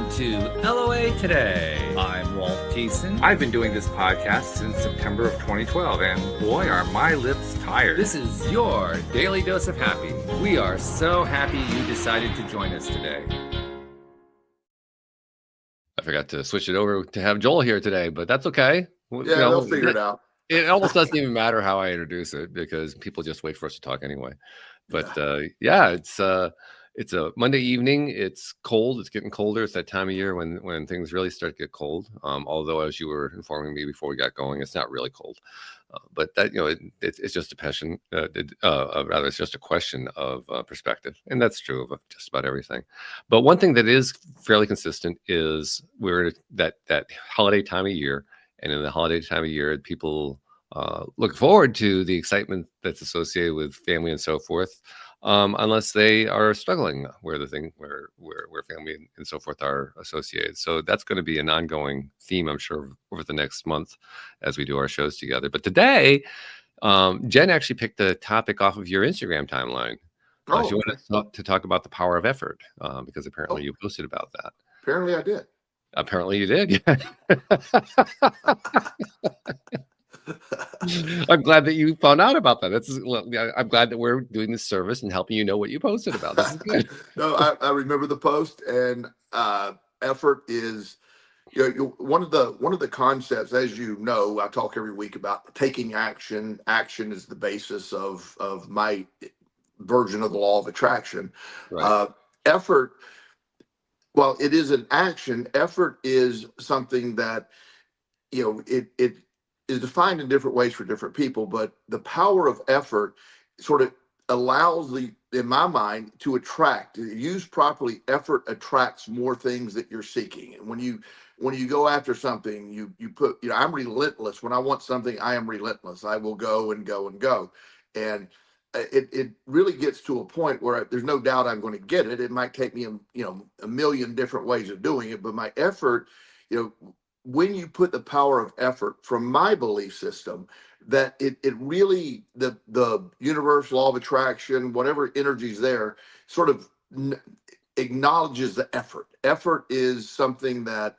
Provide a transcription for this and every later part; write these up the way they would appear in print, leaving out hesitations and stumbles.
Welcome to LOA Today. I'm Walt Jason. I've been doing this podcast since September of 2012, and boy, are my lips tired. This is your daily dose of happy. We are so happy you decided to join us today. I forgot to switch it over to have Joel here today, but that's okay. Yeah, they'll figure it out. It almost doesn't even matter how I introduce it because people just wait for us to talk anyway. But it's a Monday evening. It's cold. It's getting colder. It's that time of year when things really start to get cold. Although, as you were informing me before we got going, it's not really cold. But that it's just a passion. Rather, it's just a question of perspective, and that's true of just about everything. But one thing that is fairly consistent is we're that holiday time of year, and in the holiday time of year, people look forward to the excitement that's associated with family and so forth. Unless they are struggling where family and so forth are associated. So that's going to be an ongoing theme, I'm sure, over the next month as we do our shows together. But today, Jen actually picked a topic off of your Instagram timeline. She wanted to talk about the power of effort because apparently you posted about that. Apparently I did. Apparently you did. Yeah. I'm glad that you found out about that. I'm glad that we're doing this service and helping you know what you posted about. This is good. No, I remember the post, and effort is one of the concepts. As you know, I talk every week about taking action. Action is the basis of my version of the law of attraction. Right. Effort, well, it is an action. Effort is something that it is defined in different ways for different people, but the power of effort sort of allows in my mind, to attract. Used properly, effort attracts more things that you're seeking. And when you go after something, you put, I'm relentless. When I want something, I am relentless. I will go and go and go. And it really gets to a point where there's no doubt I'm going to get it. It might take me a million different ways of doing it, but my effort, when you put the power of effort, from my belief system, that it really, the universe, law of attraction, whatever energy's there, sort of acknowledges the effort. Effort is something that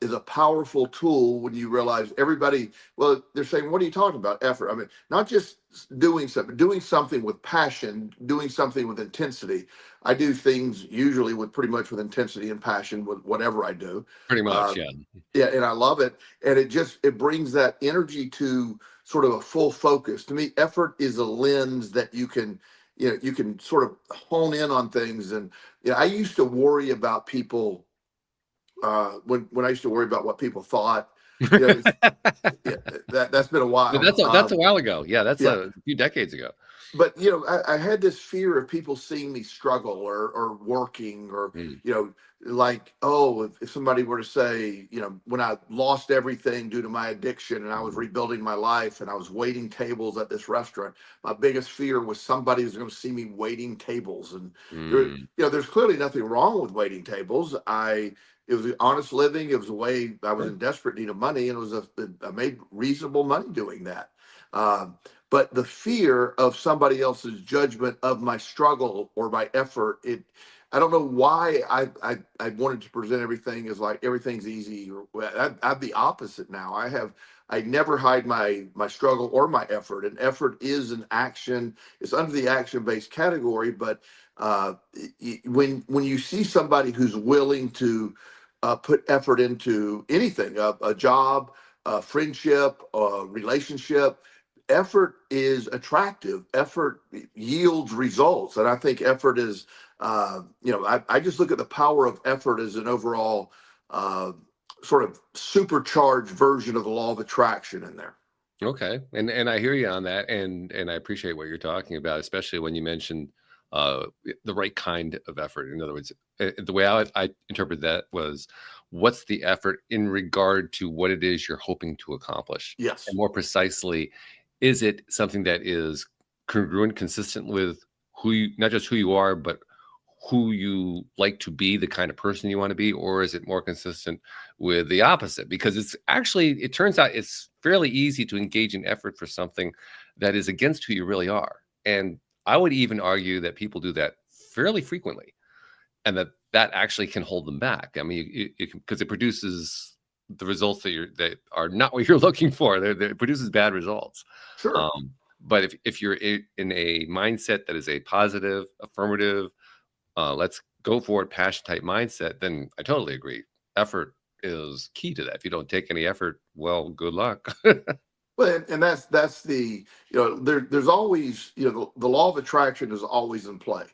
is a powerful tool when you realize everybody, well, they're saying, what are you talking about? Effort. I mean, not just doing something with passion, doing something with intensity. I do things usually with intensity and passion with whatever I do. Pretty much, yeah. Yeah, and I love it. And it brings that energy to sort of a full focus. To me, effort is a lens that you can sort of hone in on things. And I used to worry about people when I used to worry about what people thought. That's been a while. That's a while ago. Yeah, that's a few decades ago. But I had this fear of people seeing me struggle or working or like, if somebody were to say, when I lost everything due to my addiction and I was rebuilding my life and I was waiting tables at this restaurant, my biggest fear was somebody was going to see me waiting tables. And there's clearly nothing wrong with waiting tables. It was an honest living. It was a way I was in desperate need of money, and I made reasonable money doing that. But the fear of somebody else's judgment of my struggle or my effort, I don't know why I wanted to present everything as like everything's easy. I'm the opposite now. I never hide my struggle or my effort, and effort is an action. It's under the action-based category, but when you see somebody who's willing to put effort into anything, a job, a friendship, a relationship, effort is attractive. Effort yields results. And I think effort is, I just look at the power of effort as an overall sort of supercharged version of the law of attraction in there. Okay. And I hear you on that. And I appreciate what you're talking about, especially when you mentioned the right kind of effort. In other words, the way I interpret that was, what's the effort in regard to what it is you're hoping to accomplish? Yes. And more precisely, is it something that is congruent, consistent with not just who you are, but who you like to be, the kind of person you want to be, or is it more consistent with the opposite? Because it turns out it's fairly easy to engage in effort for something that is against who you really are. And I would even argue that people do that fairly frequently. and that actually can hold them back. I mean, because it produces the results that are not what you're looking for. It produces bad results. Sure. But if you're in a mindset that is a positive, affirmative, let's go for it, passion type mindset, then I totally agree. Effort is key to that. If you don't take any effort, well, good luck. Well, and that's the, there's always, the law of attraction is always in play.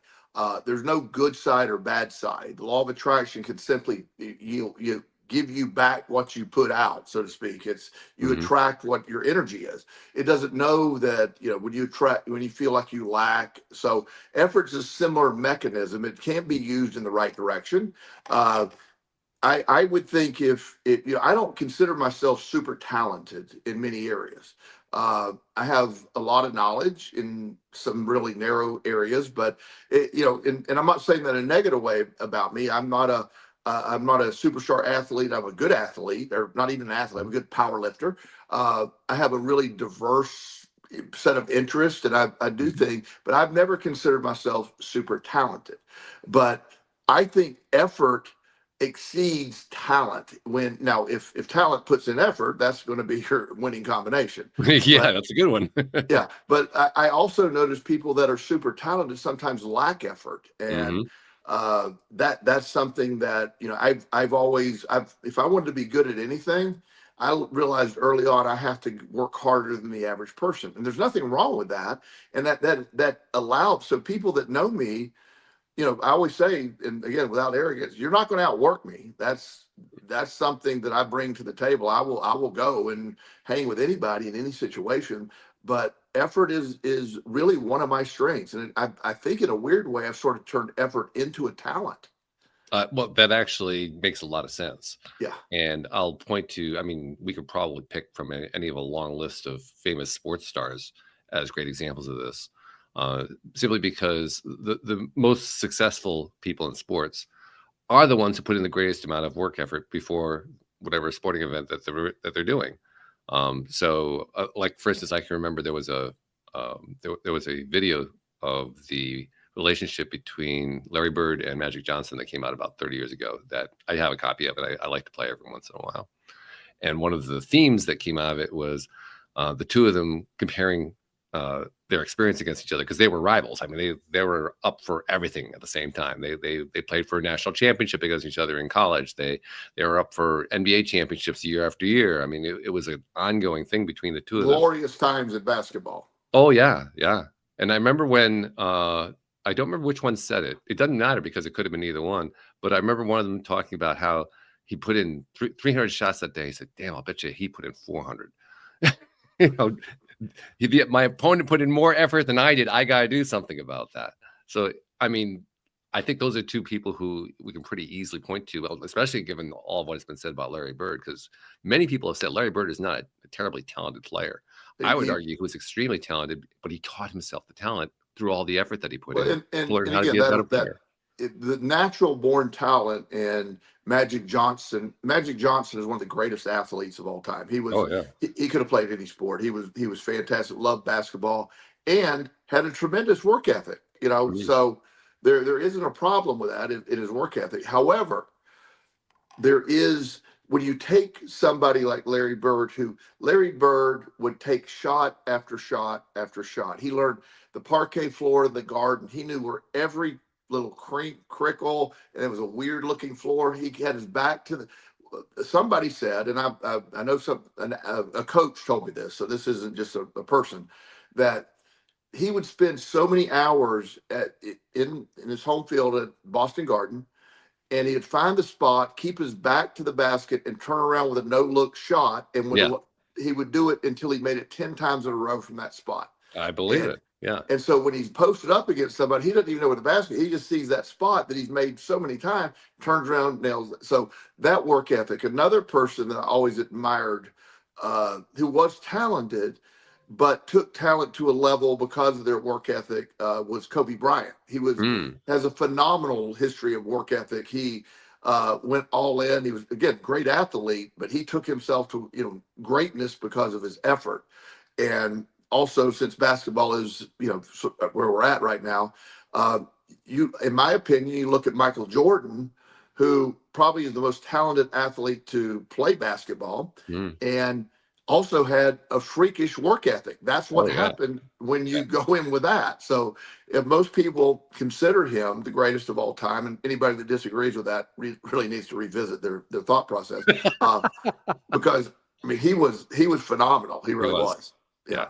There's no good side or bad side. The law of attraction can simply you give you back what you put out, so to speak. It's you Mhm. attract what your energy is. It doesn't know that, when you feel like you lack. So effort's a similar mechanism. It can be used in the right direction. I would think if it, I don't consider myself super talented in many areas. I have a lot of knowledge in some really narrow areas, but and I'm not saying that in a negative way about me. I'm not a superstar athlete. I'm a good athlete, or not even an athlete. I'm a good power lifter. I have a really diverse set of interests, and I do things, but I've never considered myself super talented. But I think effort exceeds talent. If talent puts in effort, that's going to be your winning combination. Yeah, But that's a good one. yeah, but I also notice people that are super talented sometimes lack effort, and Hmm. that's something that I've always if I wanted to be good at anything, I realized early on I have to work harder than the average person, and there's nothing wrong with that, and that allowed, so people that know me, I always say, and again, without arrogance, you're not going to outwork me. That's something that I bring to the table. I will go and hang with anybody in any situation. But effort is really one of my strengths, and I think in a weird way I've sort of turned effort into a talent. Well, that actually makes a lot of sense. Yeah. And I'll point to, I mean, we could probably pick from any of a long list of famous sports stars as great examples of this. Simply because the most successful people in sports are the ones who put in the greatest amount of work effort before whatever sporting event that they're doing. Like for instance, I can remember there was a video of the relationship between Larry Bird and Magic Johnson that came out about 30 years ago that I have a copy of it. I like to play every once in a while. And one of the themes that came out of it was the two of them comparing their experience against each other because they were rivals. I mean, they were up for everything at the same time. They played for a national championship against each other in college. They were up for NBA championships year after year. I mean, it was an ongoing thing between the two of them. Glorious times in basketball. Oh yeah, yeah. And I remember when I don't remember which one said it. It doesn't matter because it could have been either one. But I remember one of them talking about how he put in 300 shots that day. He said, "Damn, I'll bet you he put in 400." you know, my opponent put in more effort than I did. I got to do something about that. So, I mean, I think those are two people who we can pretty easily point to, especially given all of what has been said about Larry Bird, because many people have said Larry Bird is not a terribly talented player. I would argue he was extremely talented, but he taught himself the talent through all the effort that he put in to learn And how to again, be a better player. the natural born talent, and Magic Johnson. Magic Johnson is one of the greatest athletes of all time. Oh yeah. He could have played any sport. He was fantastic. Loved basketball and had a tremendous work ethic. Mhm. So there isn't a problem with that in his work ethic. However, there is, when you take somebody like Larry Bird would take shot after shot after shot. He learned the parquet floor in the garden. He knew where every little crickle, and it was a weird looking floor. He had his back to the. Somebody said, and I know a coach told me this, so this isn't just a person, that he would spend so many hours in his home field at Boston Garden, and he'd find the spot, keep his back to the basket, and turn around with a no-look shot. And Yeah, he would do it until he made it 10 times in a row from that spot. I believe And it. Yeah. and so when he's posted up against somebody, he doesn't even know where the basket. He just sees that spot that he's made so many times, turns around, nails it. So that work ethic. Another person that I always admired, who was talented, but took talent to a level because of their work ethic, was Kobe Bryant. Mm. Has a phenomenal history of work ethic. He went all in. He was, again, great athlete, but he took himself to greatness because of his effort. And also, since basketball is where we're at right now, in my opinion, you look at Michael Jordan, who probably is the most talented athlete to play basketball, Mm. and also had a freakish work ethic. That's what Oh yeah. happened when you go in with that. So if most people consider him the greatest of all time, and anybody that disagrees with that really needs to revisit their thought process, because I mean he was phenomenal. He really was. Yeah.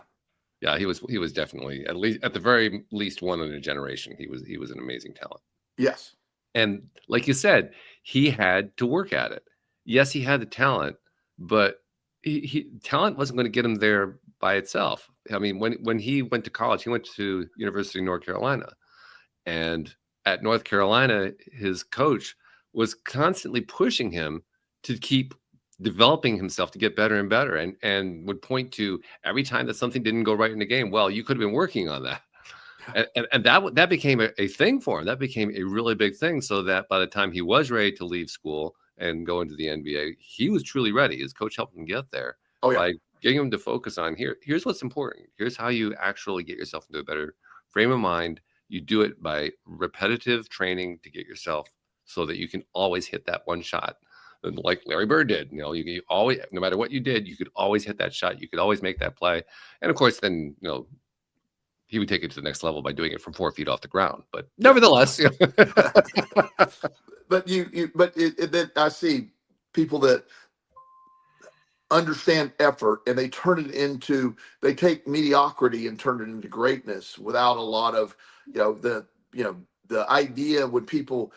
Yeah, he was definitely, at least at the very least, one in a generation. He was an amazing talent. Yes. And like you said, he had to work at it. Yes, he had the talent, but talent wasn't going to get him there by itself. I mean, when he went to college, he went to University of North Carolina, and at North Carolina, his coach was constantly pushing him to keep developing himself to get better and better, and would point to every time that something didn't go right in the game. Well, you could have been working on that. And that became a thing for him. That became a really big thing, so that by the time he was ready to leave school and go into the NBA, he was truly ready. His coach helped him get there by getting him to focus on here's what's important. Here's how you actually get yourself into a better frame of mind. You do it by repetitive training to get yourself so that you can always hit that one shot. And like Larry Bird did, you always, no matter what you did, you could always hit that shot. You could always make that play. And of course, then, he would take it to the next level by doing it from 4 feet off the ground. But nevertheless, but then I see people that understand effort and they they take mediocrity and turn it into greatness without a lot of, the idea when people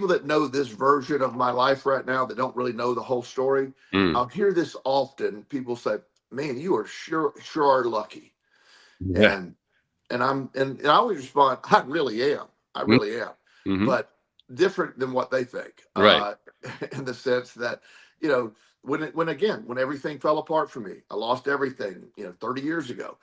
that know this version of my life right now that don't really know the whole story. I'll hear this often. People say, man, you are sure are lucky. Yeah. And I always respond, I really am. I really am. Mm-hmm. But different than what they think. Right. In the sense that, when everything fell apart for me, I lost everything, 30 years ago.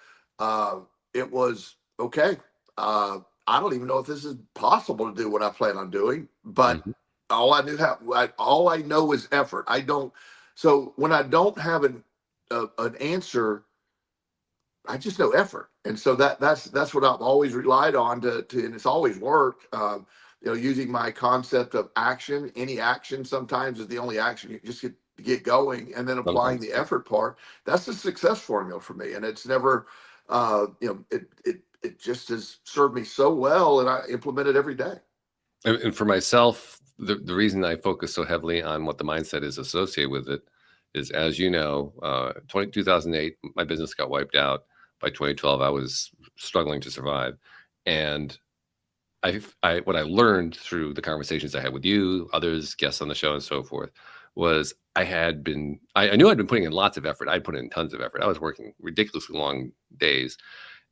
It was okay. I don't even know if this is possible to do what I plan on doing, but all I know is effort. So when I don't have an answer, I just know effort. And so that's what I've always relied on to and it's always worked. Using my concept of action, any action sometimes is the only action. You just get going, and then applying the effort part. That's the success formula for me. And it's never, it just has served me so well, and I implement it every day. And for myself, the reason I focus so heavily on what the mindset is associated with it is, as you know, 2008, my business got wiped out. By 2012, I was struggling to survive. And what I learned through the conversations I had with you, others, guests on the show, and so forth, was I knew I'd been putting in lots of effort. I'd put in tons of effort. I was working ridiculously long days,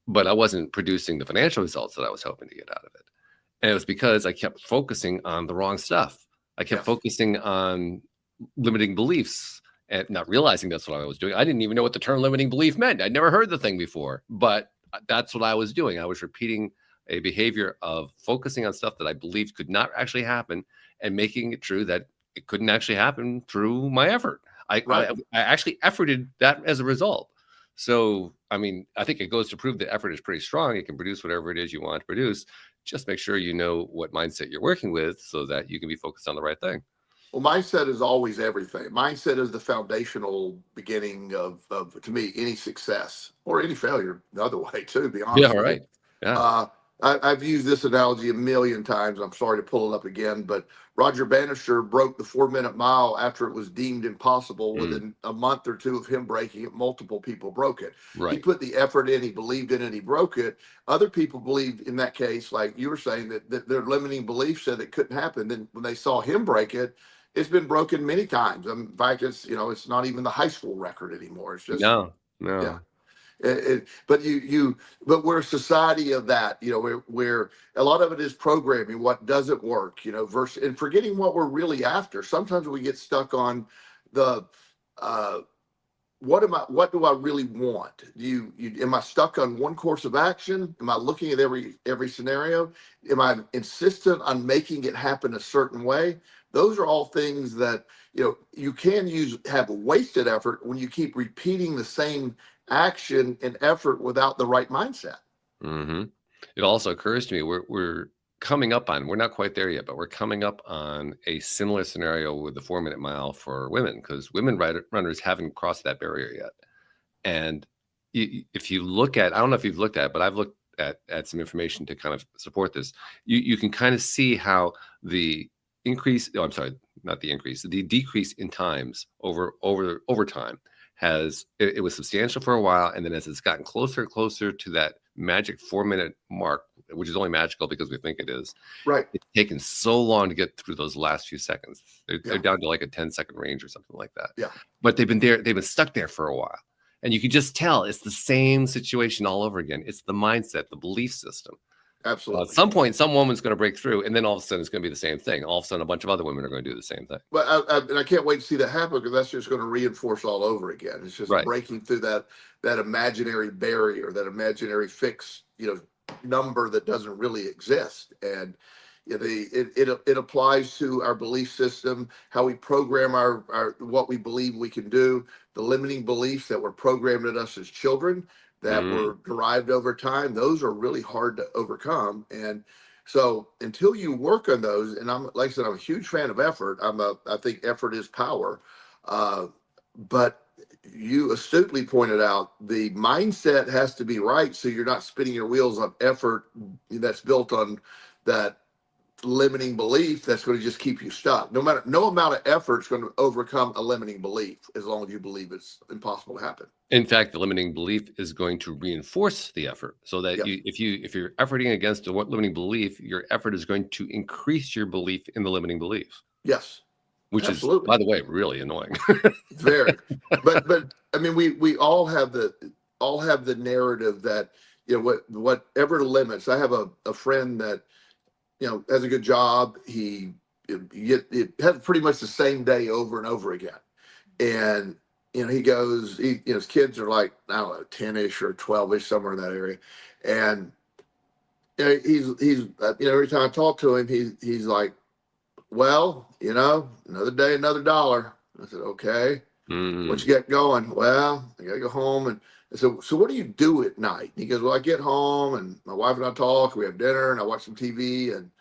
but I wasn't producing the financial results that I was hoping to get out of it. And it was because I kept focusing on the wrong stuff. I kept focusing on limiting beliefs and not realizing that's what I was doing. I didn't even know what the term limiting belief meant. I'd never heard the thing before, but that's what I was doing. I was repeating a behavior of focusing on stuff that I believed could not actually happen and making it true that it couldn't actually happen through my effort. I actually efforted that as a result. So, I mean, I think it goes to prove that effort is pretty strong. It can produce whatever it is you want to produce. Just make sure you know what mindset you're working with so that you can be focused on the right thing. Well, mindset is always everything. Mindset is the foundational beginning of to me, any success or any failure the other way too, to be honest. Yeah, right. Yeah. I've used this analogy a million times. I'm sorry to pull it up again, but Roger Bannister broke the 4-minute mile after it was deemed impossible. Within a month or two of him breaking it, multiple people broke it. Right. He put the effort in, he believed in it, he broke it. Other people believed in that case, like you were saying, that their limiting belief said it couldn't happen. Then when they saw him break it, it's been broken many times. In fact, it's not even the high school record anymore. It's just no. Yeah. But we're a society of that, where a lot of it is programming, what doesn't work, versus and forgetting what we're really after. Sometimes we get stuck on the what do I really want? Am I stuck on one course of action? Am I looking at every scenario? Am I insistent on making it happen a certain way? Those are all things that you can have wasted effort when you keep repeating the same action and effort without the right mindset. Mm-hmm. It also occurs to me we're coming up on, we're not quite there yet, but we're coming up on a similar scenario with the 4-minute mile for women, because women runners haven't crossed that barrier yet. And if you look at, I don't know if you've looked at it, but I've looked at some information to kind of support this. You can kind of see how the increase, oh, I'm sorry, not the increase, the decrease in times over time it was substantial for a while, and then as it's gotten closer and closer to that magic 4-minute mark, which is only magical because we think it is, Right. it's taken so long to get through those last few seconds. They're Yeah. down to like a 10-second range or something like that. Yeah. But they've been stuck there for a while. And you can just tell it's the same situation all over again. It's the mindset, the belief system. Absolutely. At some point, some woman's going to break through, and then all of a sudden it's going to be the same thing. All of a sudden, a bunch of other women are going to do the same thing. But and I can't wait to see that happen, because that's just going to reinforce all over again. It's just Right. breaking through that imaginary barrier, that imaginary fixed, number that doesn't really exist. And it applies to our belief system, how we program our what we believe we can do, the limiting beliefs that were programmed at us as children, that were derived over time. Those are really hard to overcome. And so until you work on those, and like I said, I'm a huge fan of effort. I think effort is power. But you astutely pointed out the mindset has to be right, so you're not spinning your wheels on effort that's built on that limiting belief that's going to just keep you stuck. No amount of effort is going to overcome a limiting belief, as long as you believe it's impossible to happen. In fact, the limiting belief is going to reinforce the effort, so that if you're efforting against a limiting belief, your effort is going to increase your belief in the limiting belief. Yes. Which Absolutely. is, by the way, really annoying. Very. But I mean, we all have the narrative that, whatever limits. I have a friend that, has a good job. He has pretty much the same day over and over again. And, he goes, his kids are like, I don't know, 10-ish or 12-ish, somewhere in that area. And, he's every time I talk to him, he's like, well, another day, another dollar. I said, okay. What you got going? Well, I got to go home. And I said, so what do you do at night? And he goes, well, I get home and my wife and I talk, we have dinner, and I watch some TV, and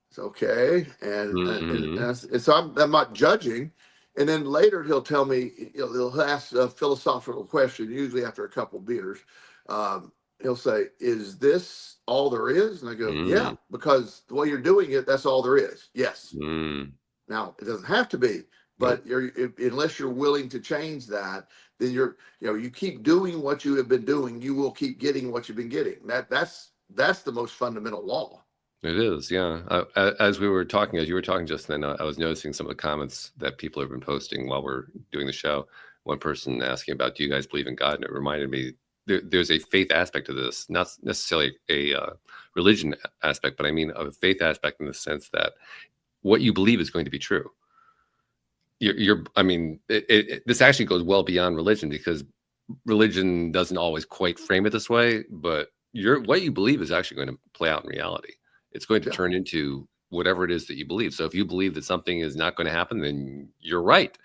it's okay. And so I'm not judging. And then later he'll tell me, he'll ask a philosophical question, usually after a couple of beers. He'll say, is this all there is? And I go, yeah, because the way you're doing it, that's all there is. Yes. Now, it doesn't have to be, but unless you're willing to change that, then you keep doing what you have been doing, you will keep getting what you've been getting. That's the most fundamental law. It is, yeah. As you were talking just then, I was noticing some of the comments that people have been posting while we're doing the show. One person asking about, do you guys believe in God? And it reminded me, there's a faith aspect to this, not necessarily a religion aspect, but I mean a faith aspect in the sense that what you believe is going to be true. This actually goes well beyond religion, because religion doesn't always quite frame it this way, but what you believe is actually going to play out in reality. It's going to turn into whatever it is that you believe. So if you believe that something is not going to happen, then you're right.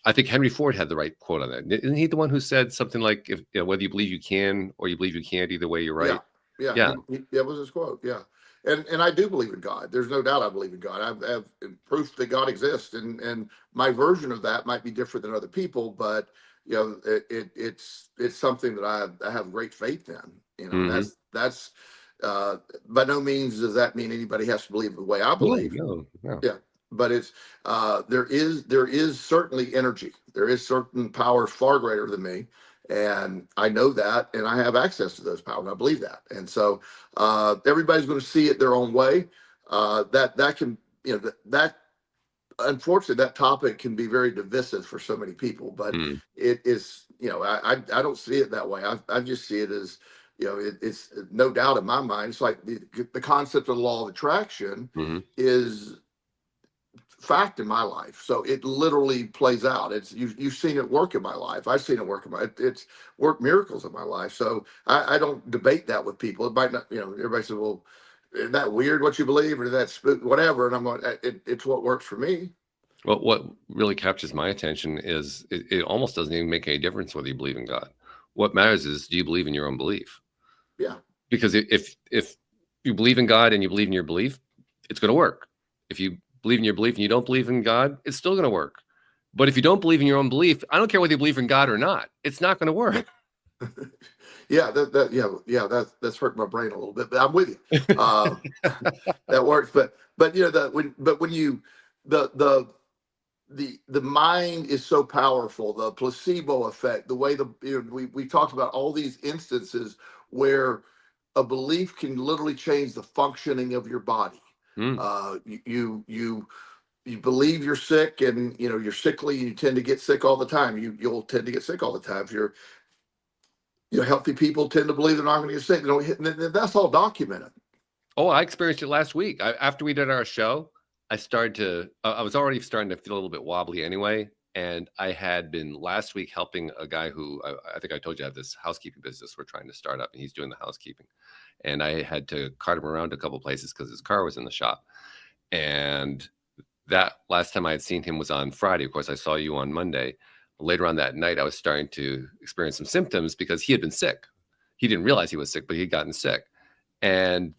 I think Henry Ford had the right quote on that. Isn't he the one who said something like, whether you believe you can or you believe you can't, either way, you're right? Yeah. That was his quote. Yeah. And I do believe in God. There's no doubt I believe in God. I have proof that God exists, and my version of that might be different than other people, but it's something that I have great faith in. That's by no means does that mean anybody has to believe the way I believe. No. Yeah. But it's there is certainly energy. There is certain powers far greater than me, and I know that, and I have access to those powers. I believe that, and so everybody's going to see it their own way. That can that unfortunately that topic can be very divisive for so many people, but it is I don't see it that way. I just see it as it's no doubt in my mind. It's like the concept of the law of attraction is fact in my life, so it literally plays out. It's you've seen it work in my life. I've seen it work in it's worked miracles in my life. So I don't debate that with people. It might not, everybody says, well, isn't that weird what you believe, or that whatever, and I'm going, it's what works for me. Well, what really captures my attention is it almost doesn't even make any difference whether you believe in God. What matters is, do you believe in your own belief? Yeah. Because if you believe in God and you believe in your belief, it's going to work. If you believe in your belief and you don't believe in God, it's still going to work. But if you don't believe in your own belief, I don't care whether you believe in God or not, it's not going to work. Yeah, that's hurt my brain a little bit, but I'm with you. That works, but you know when you the mind is so powerful, the placebo effect, the way we talked about all these instances where a belief can literally change the functioning of your body. You believe you're sick, and you're sickly, and you tend to get sick all the time. You'll tend to get sick all the time. If healthy people tend to believe they're not going to get sick. That's all documented. Oh, I experienced it last week. After we did our show, I was already starting to feel a little bit wobbly anyway. And I had been last week helping a guy who I think I told you I have this housekeeping business we're trying to start up, and he's doing the housekeeping. And I had to cart him around a couple places because his car was in the shop. And that last time I had seen him was on Friday. Of course, I saw you on Monday. Later on that night, I was starting to experience some symptoms because he had been sick. He didn't realize he was sick, but he'd gotten sick. And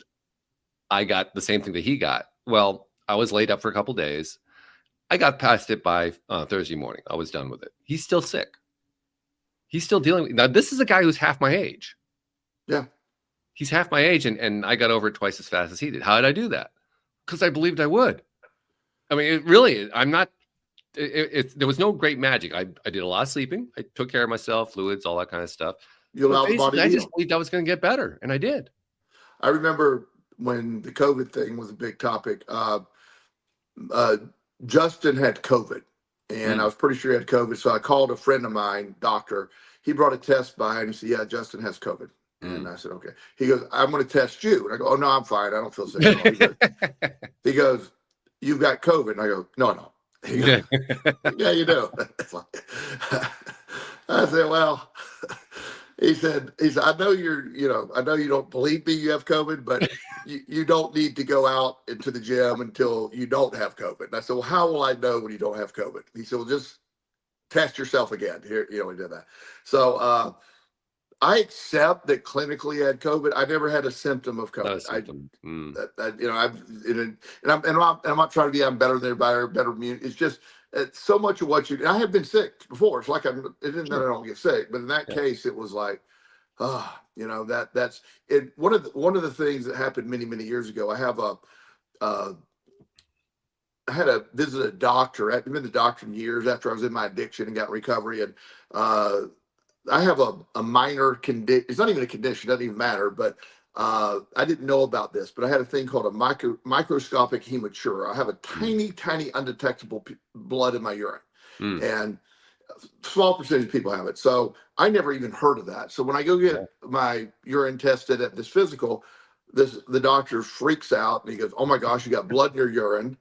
I got the same thing that he got. Well, I was laid up for a couple days. I got past it by Thursday morning. I was done with it. He's still sick. He's still dealing with it. Now, this is a guy who's half my age. Yeah. He's half my age, and I got over it twice as fast as he did. How did I do that? Because I believed I would. I mean, there was no great magic. I did a lot of sleeping. I took care of myself, fluids, all that kind of stuff. You allow the body to I heal. just believed I was going to get better, and I did. I remember when the COVID thing was a big topic. Justin had COVID, and I was pretty sure he had COVID. So I called a friend of mine, doctor. He brought a test by, and he said, "Yeah, Justin has COVID." And I said, "Okay." He goes, "I'm going to test you." And I go, "Oh no, I'm fine. I don't feel sick at all." He goes, "You've got COVID." And I go, "No, I don't." He goes, "Yeah, you do." I said, "Well," he said, "I know I know you don't believe me you have COVID, but you don't need to go out into the gym until you don't have COVID." And I said, "Well, how will I know when you don't have COVID?" He said, "Well, just test yourself again." Here, he did that. So I accept that clinically I had COVID. I never had a symptom of COVID. Not a symptom. I'm not trying to be I'm better than everybody, better immune. It's just so much of what I have been sick before. It's like it isn't that I don't get sick, but in that case, it was like, that's it. One of the things that happened many years ago. I had to visit a doctor. I hadn't been to the doctor in years after I was in my addiction and got recovery, and I have a minor condition. It's not even a condition. It doesn't even matter. But I didn't know about this. But I had a thing called a microscopic hematuria. I have a tiny undetectable blood in my urine, and a small percentage of people have it. So I never even heard of that. So when I go get my urine tested at this physical, the doctor freaks out and he goes, "Oh my gosh, you got blood in your urine."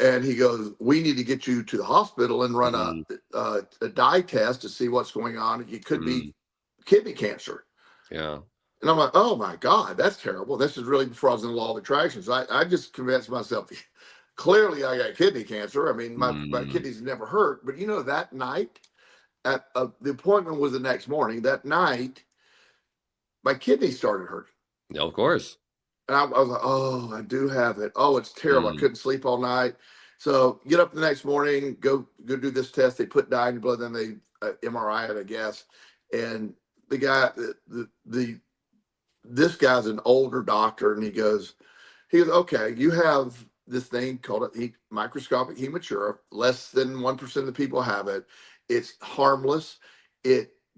And he goes, "We need to get you to the hospital and run a dye test to see what's going on. It could be kidney cancer." Yeah. And I'm like, "Oh my God, that's terrible." This is really before I was in the law of attraction. So I just convinced myself, clearly I got kidney cancer. I mean, my kidneys never hurt. But that night, the appointment was the next morning. That night, my kidneys started hurting. Yeah, of course. And I was like, "Oh, I do have it. Oh, it's terrible. I couldn't sleep all night." So get up the next morning, go do this test. They put dye in your blood, then they MRI it, I guess. And the guy, this guy's an older doctor, and he goes, "Okay, you have this thing called microscopic hematuria. Less than 1% of the people have it. It's harmless.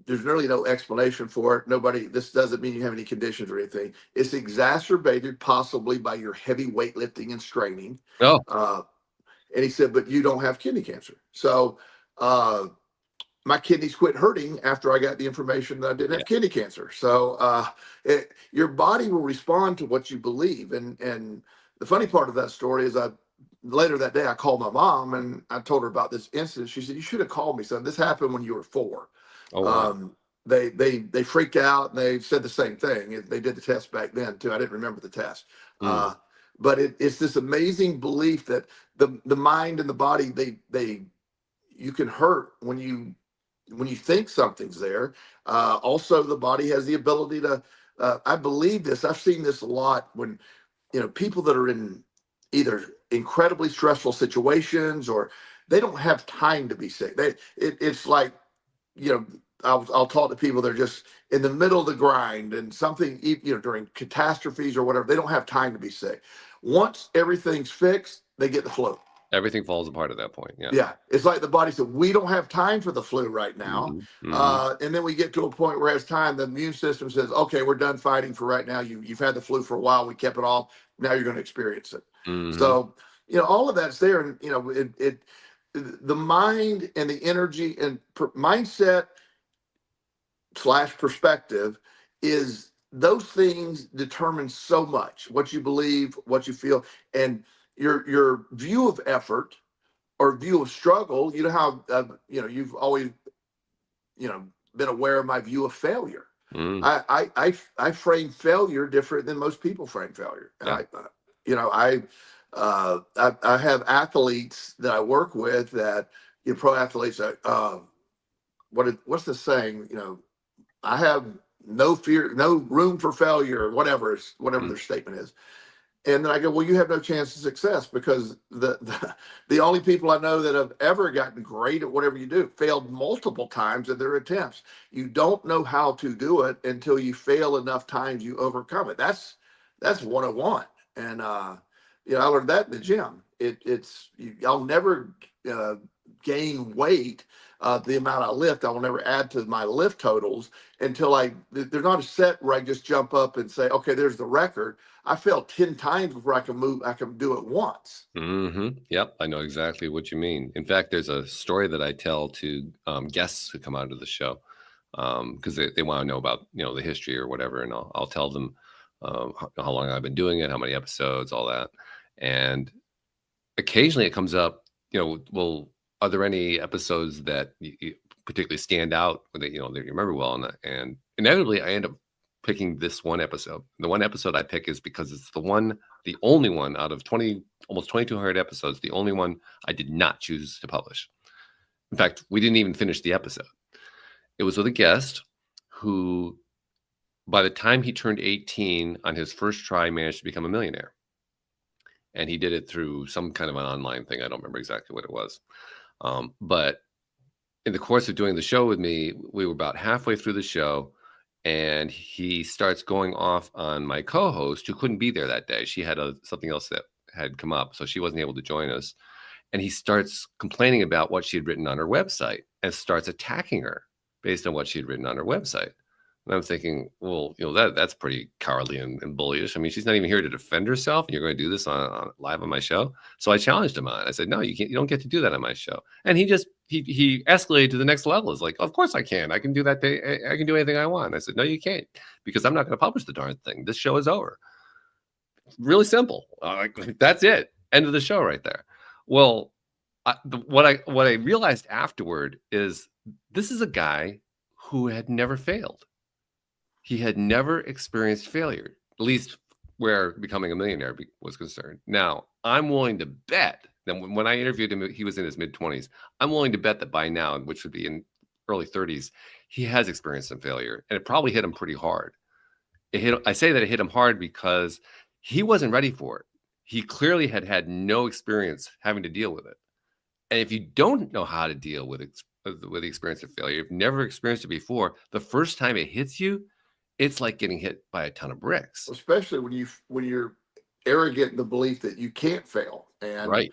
There's really no explanation for it. This doesn't mean you have any conditions or anything. It's exacerbated possibly by your heavy weightlifting and straining." And he said, "But you don't have kidney cancer." So my kidneys quit hurting after I got the information that I didn't have kidney cancer. So your body will respond to what you believe. And the funny part of that story is later that day, I called my mom and I told her about this incident. She said, "You should have called me, son. This happened when you were 4. Oh, wow. They freaked out and they said the same thing. They did the test back then too. I didn't remember the test. But it's this amazing belief that the mind and the body, you can hurt when you think something's there. Also, the body has the ability to I believe this. I've seen this a lot when, people that are in either incredibly stressful situations or they don't have time to be sick. It's like, I'll talk to people that are just in the middle of the grind and something, during catastrophes or whatever, they don't have time to be sick. Once everything's fixed, they get the flu. Everything falls apart at that point. Yeah. Yeah. It's like the body said, we don't have time for the flu right now. And then we get to a point where as time, the immune system says, okay, we're done fighting for right now. You've had the flu for a while. We kept it off. Now you're going to experience it. So, all of that's there. And, the mind and the energy and mindset / perspective is those things determine so much what you believe, what you feel, and your view of effort or view of struggle. How you've always been aware of my view of failure. I frame failure different than most people frame failure. Yeah. I have athletes that I work with that, pro athletes that what's the saying? I have no fear, no room for failure, or whatever their statement is. And then I go, well, you have no chance of success because the only people I know that have ever gotten great at whatever you do failed multiple times in their attempts. You don't know how to do it until you fail enough times, you overcome it. That's 101. And I learned that in the gym. I'll never gain weight. The amount I lift, I will never add to my lift totals until they're not a set where I just jump up and say, okay, there's the record. I failed 10 times before I can do it once. Yep. I know exactly what you mean. In fact, there's a story that I tell to guests who come onto the show because they want to know about, the history or whatever. And I'll tell them how long I've been doing it, how many episodes, all that. And occasionally it comes up, well, are there any episodes that you particularly stand out that you remember well? And inevitably, I end up picking this one episode. The one episode I pick is because it's the only one out of almost 2,200 episodes, the only one I did not choose to publish. In fact, we didn't even finish the episode. It was with a guest who, by the time he turned 18 on his first try, managed to become a millionaire. And he did it through some kind of an online thing. I don't remember exactly what it was. But in the course of doing the show with me, we were about halfway through the show and he starts going off on my co-host who couldn't be there that day. She had something else that had come up, so she wasn't able to join us. And he starts complaining about what she had written on her website and starts attacking her based on what she had written on her website. And I'm thinking, well, that's pretty cowardly and bullyish. I mean, she's not even here to defend herself, and you're going to do this on live on my show. So I challenged him on it. I said, no, you can't. You don't get to do that on my show. And he escalated to the next level. It's like, of course I can. I can do that. I can do anything I want. I said, no, you can't, because I'm not going to publish the darn thing. This show is over. Really simple. That's it. End of the show right there. Well, what I realized afterward is this is a guy who had never failed. He had never experienced failure, at least where becoming a millionaire was concerned. Now, I'm willing to bet that when I interviewed him, he was in his mid-20s. I'm willing to bet that by now, which would be in early 30s, he has experienced some failure, and it probably hit him pretty hard. I say that it hit him hard because he wasn't ready for it. He clearly had no experience having to deal with it. And if you don't know how to deal with the experience of failure, you've never experienced it before, the first time it hits you, it's like getting hit by a ton of bricks. Especially when you're arrogant in the belief that you can't fail. And right.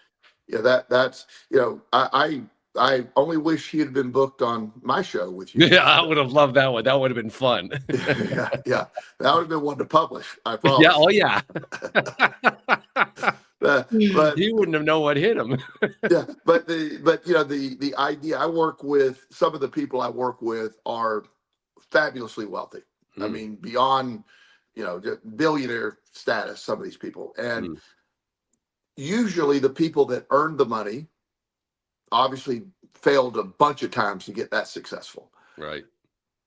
Yeah, that's I only wish he had been booked on my show with you. Yeah, I would have loved that one. That would have been fun. yeah. That would have been one to publish. I promise. Yeah. Oh yeah. But he wouldn't have known what hit him. Yeah, but the idea, I work with, some of the people I work with are fabulously wealthy. I mean, beyond, billionaire status, some of these people. And usually the people that earned the money obviously failed a bunch of times to get that successful. Right.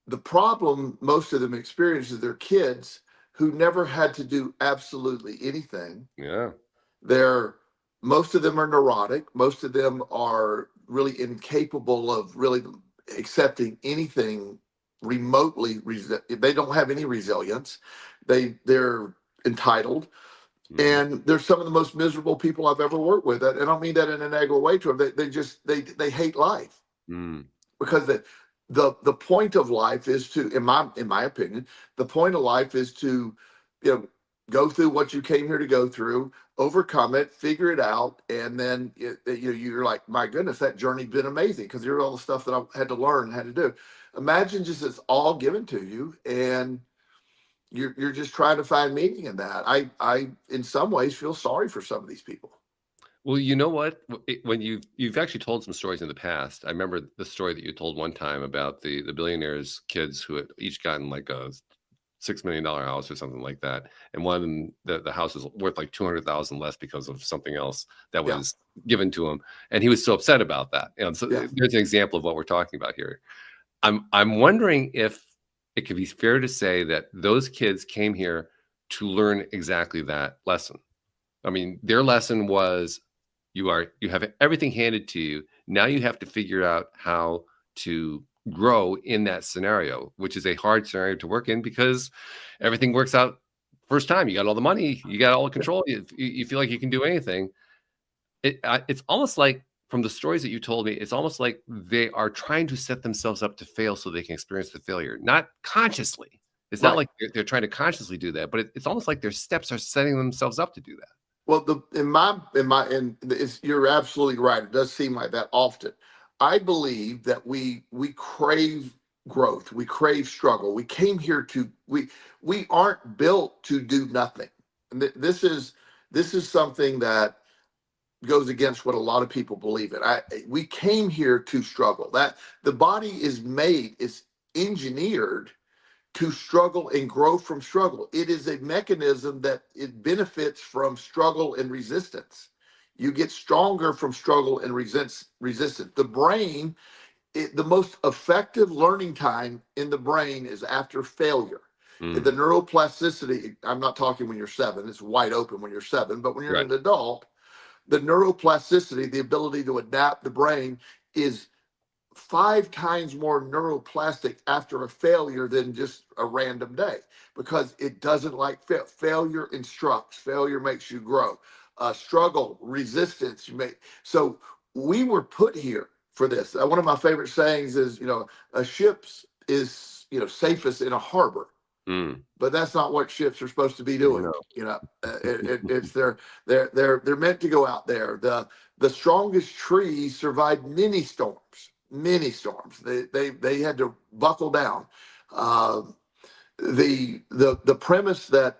The problem most of them experience is their kids who never had to do absolutely anything. Yeah. Most of them are neurotic. Most of them are really incapable of really accepting anything remotely, they don't have any resilience. They're entitled. Mhm. And they're some of the most miserable people I've ever worked with. And I don't mean that in a negative way to them. They hate life Mm. because the point of life is to, in my opinion, the point of life is to, go through what you came here to go through, overcome it, figure it out, and then you're like, my goodness, that journey's been amazing because here's all the stuff that I had to learn and had to do. Imagine just it's all given to you, and you're just trying to find meaning in that. I in some ways feel sorry for some of these people. Well, you know what? When you've actually told some stories in the past. I remember the story that you told one time about the billionaires' kids who had each gotten like a $6 million house or something like that, and one of them, the house was worth like 200,000 less because of something else that Yeah, was given to him, and he was so upset about that. And so yeah, there's an example of what we're talking about here. I'm wondering if it could be fair to say that those kids came here to learn exactly that lesson. I mean, their lesson was you have everything handed to you. Now you have to figure out how to grow in that scenario, which is a hard scenario to work in because everything works out first time. You got all the money, you got all the yeah. control. You feel like you can do anything. It's almost like from the stories that you told me, it's almost like they are trying to set themselves up to fail so they can experience the failure, not consciously. It's not Right. like they're trying to consciously do that, but it's almost like their steps are setting themselves up to do that. Well, you're absolutely right. It does seem like that often. I believe that we crave growth. We crave struggle. We came here to we aren't built to do nothing. And this is something that goes against what a lot of people believe in. We came here to struggle. That the body is engineered to struggle and grow from struggle. It is a mechanism that it benefits from struggle and resistance. You get stronger from struggle and resistance. The brain, the most effective learning time in the brain is after failure. The Mm, neuroplasticity, I'm not talking when you're 7, it's wide open when you're 7, but when you're right. an adult, the neuroplasticity, the ability to adapt the brain, is 5 times more neuroplastic after a failure than just a random day because it doesn't like failure instructs, failure makes you grow, struggle, resistance you make. So we were put here for this. One of my favorite sayings is, a ship's is, safest in a harbor, Mm, but that's not what ships are supposed to be doing. no. It's they're meant to go out there. The strongest trees survived many storms. Many storms. They had to buckle down. Uh, the premise that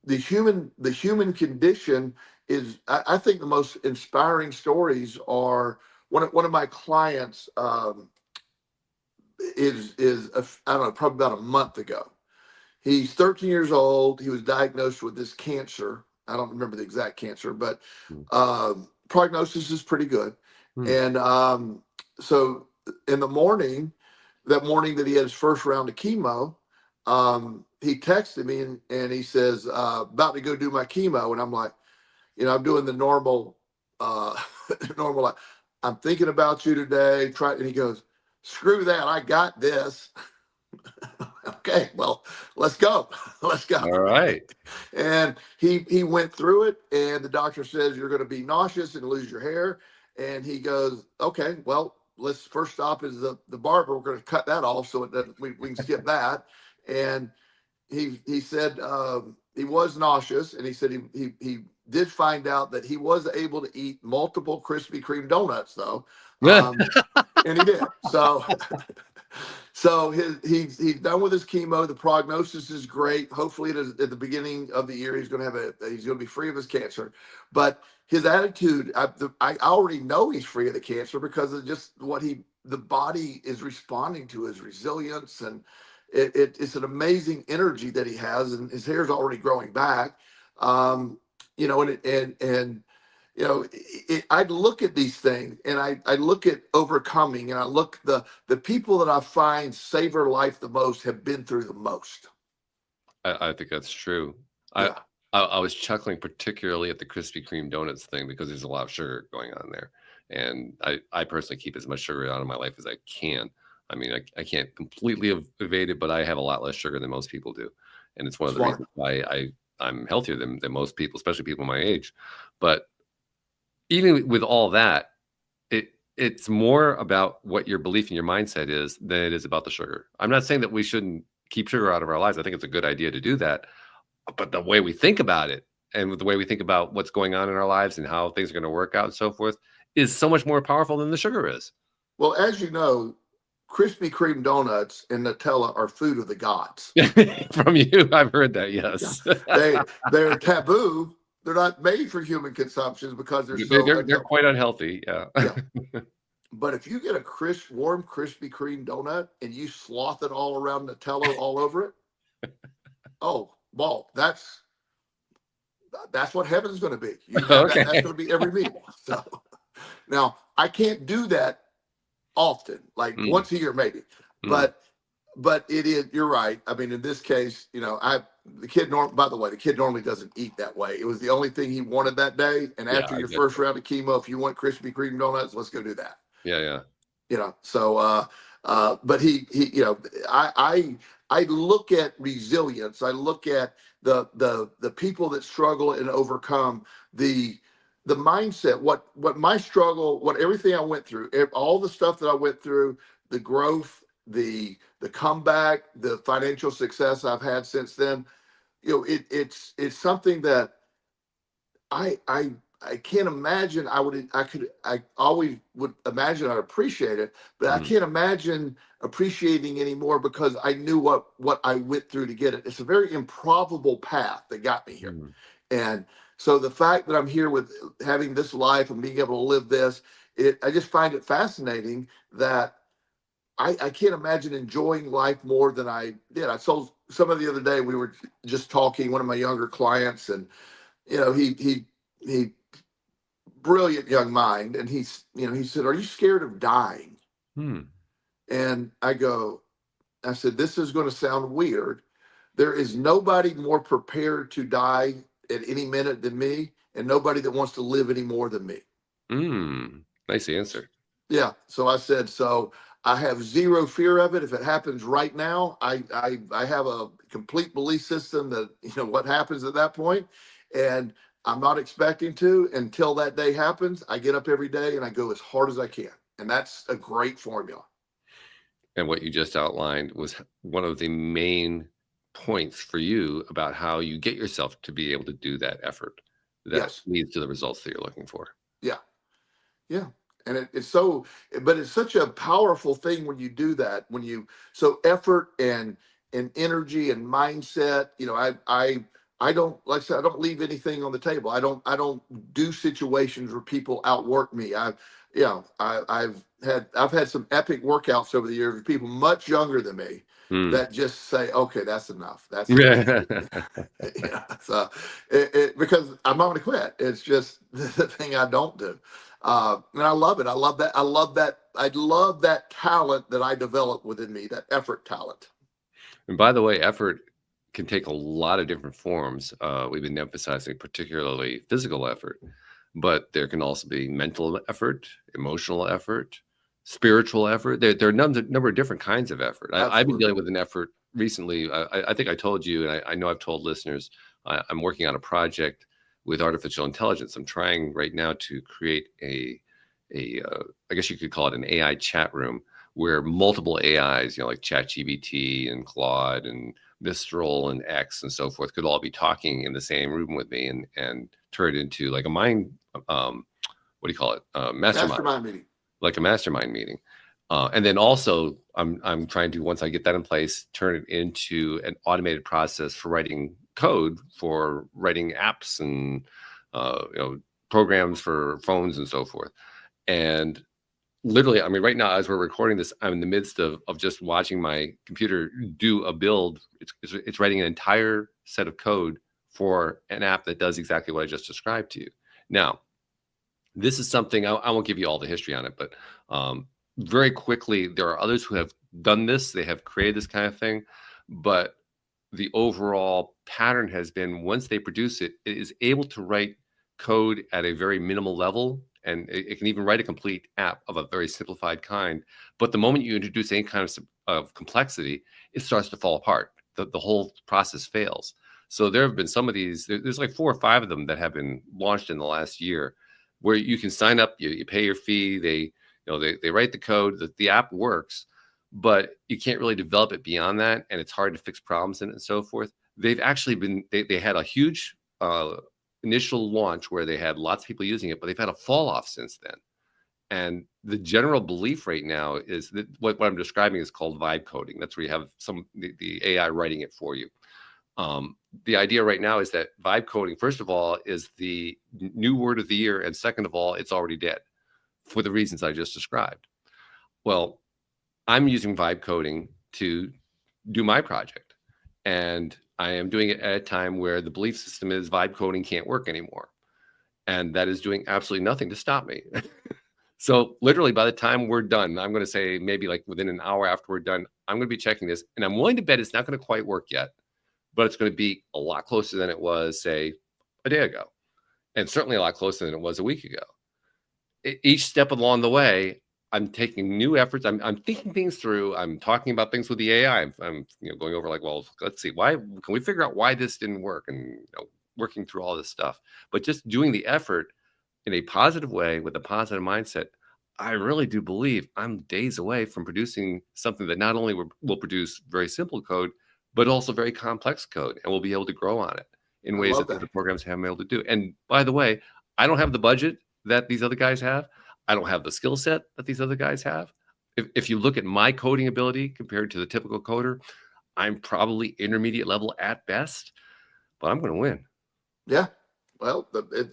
the human condition is, I think the most inspiring stories are one of my clients, I don't know, probably about a month ago. He's 13 years old. He was diagnosed with this cancer. I don't remember the exact cancer, but Mm, prognosis is pretty good. mm. And so in the morning, that morning that he had his first round of chemo, he texted me and he says, about to go do my chemo. And I'm like, I'm doing the normal, normal, like, I'm thinking about you today. And he goes, screw that. I got this. Okay, well, let's go. Let's go. All right. And he went through it, and the doctor says you're going to be nauseous and lose your hair. And he goes, okay, well, let's first stop is the barber. We're going to cut that off so we can skip that. And he said he was nauseous, and he said he did find out that he was able to eat multiple Krispy Kreme donuts though, and he did. So he's done with his chemo. The prognosis is great. Hopefully, at the beginning of the year, he's going to be free of his cancer. But his attitude, I already know he's free of the cancer because of just the body is responding to his resilience, and it's an amazing energy that he has, and his hair's already growing back. And I look at these things, and I look at overcoming, and I look the people that I find savor life the most have been through the most. I think that's true. I, Yeah, I was chuckling particularly at the Krispy Kreme donuts thing because there's a lot of sugar going on there, and I personally keep as much sugar out of my life as I can. I mean, I can't completely evade it, but I have a lot less sugar than most people do. And it's one of the Smart. reasons why I'm healthier than most people, especially people my age. But even with all that, it's more about what your belief and your mindset is than it is about the sugar. I'm not saying that we shouldn't keep sugar out of our lives. I think it's a good idea to do that. But the way we think about it and with the way we think about what's going on in our lives and how things are going to work out and so forth is so much more powerful than the sugar is. Well, as you know, Krispy Kreme donuts and Nutella are food of the gods. From you, I've heard that. Yeah. Yes, They're taboo. They're not made for human consumption because they're so they're unhealthy. quite unhealthy. Yeah. Yeah. But if you get a warm Krispy Kreme donut and you sloth it all around Nutella all over it, oh, well, that's what heaven's going to be. Okay. That's going to be every meal. So now I can't do that often, like once a year maybe, but it is. You're right. I mean, in this case, the kid by the way, the kid normally doesn't eat that way. It was the only thing he wanted that day. And Yeah, after your first round of chemo, if you want Krispy Kreme donuts, let's go do that. Yeah. So but he I look at resilience. I look at the people that struggle and overcome the mindset, what my struggle, what everything I went through, all the stuff that I went through, the growth, the comeback, the financial success I've had since then. It's something that I can't imagine. I always would imagine I'd appreciate it, but I can't imagine appreciating anymore because I knew what I went through to get it. It's a very improbable path that got me here. And so the fact that I'm here with having this life and being able to live this, I just find it fascinating that I can't imagine enjoying life more than I did. I told somebody the other day, we were just talking, one of my younger clients, and he brilliant young mind, and he said, "Are you scared of dying?" And I said, "This is going to sound weird. There is nobody more prepared to die at any minute than me, and nobody that wants to live any more than me." Nice answer. Yeah. So I said, so I have zero fear of it. If it happens right now, I have a complete belief system that, what happens at that point, and I'm not expecting to until that day happens. I get up every day and I go as hard as I can. And that's a great formula. And what you just outlined was one of the main points for you about how you get yourself to be able to do that effort that leads to the results that you're looking for. Yeah. Yeah. And it's such a powerful thing when you do that, so effort and energy and mindset, I don't, like I said, I don't leave anything on the table. I don't do situations where people outwork me. I've had some epic workouts over the years with people much younger than me that just say, "Okay, that's enough. That's enough." So because I'm not going to quit. It's just the thing I don't do. And I love it. I love that. I love that talent that I developed within me, that effort talent. And by the way, effort can take a lot of different forms. We've been emphasizing particularly physical effort, but there can also be mental effort, emotional effort, spiritual effort. There are a number of different kinds of effort. I've been dealing with an effort recently. I think I told you, and I know I've told listeners, I'm working on a project with artificial intelligence. I'm trying right now to create I guess you could call it an AI chat room where multiple AIs, like ChatGPT and Claude and Mistral and X and so forth, could all be talking in the same room with me and turn it into like a mind, what do you call it? Mastermind meeting. Like a mastermind meeting. And then also I'm trying to, once I get that in place, turn it into an automated process for writing code, for writing apps and programs for phones and so forth. And literally, I mean, right now, as we're recording this, I'm in the midst of just watching my computer do a build. It's writing an entire set of code for an app that does exactly what I just described to you. Now, this is something, I won't give you all the history on it, but very quickly, there are others who have done this. They have created this kind of thing. But the overall pattern has been, once they produce it, it is able to write code at a very minimal level and it can even write a complete app of a very simplified kind. But the moment you introduce any kind of complexity, it starts to fall apart. The whole process fails. So there have been some of these. There's like 4 or 5 of them that have been launched in the last year, where you can sign up, you pay your fee, they write the code, the app works, but you can't really develop it beyond that, and it's hard to fix problems in it and so forth. They've actually been they had a huge initial launch where they had lots of people using it, but they've had a fall off since then. And the general belief right now is that what I'm describing is called vibe coding. That's where you have the AI writing it for you. The idea right now is that vibe coding, first of all, is the new word of the year, and second of all, it's already dead for the reasons I just described. Well, I'm using vibe coding to do my project, and I am doing it at a time where the belief system is vibe coding can't work anymore, and that is doing absolutely nothing to stop me. So literally by the time we're done, I'm going to say maybe like within an hour after we're done, I'm going to be checking this, and I'm willing to bet it's not going to quite work yet, but it's going to be a lot closer than it was, say, a day ago, and certainly a lot closer than it was a week ago. Each step along the way, I'm taking new efforts. I'm thinking things through. I'm talking about things with the AI. I'm going over like, well, let's see, why can we figure out why this didn't work, and working through all this stuff. But just doing the effort in a positive way with a positive mindset, I really do believe I'm days away from producing something that not only will produce very simple code, but also very complex code, and we'll be able to grow on it in ways that the programs haven't been able to do. And by the way, I don't have the budget that these other guys have. I don't have the skill set that these other guys have. If you look at my coding ability compared to the typical coder, I'm probably intermediate level at best, but I'm going to win. Yeah. Well,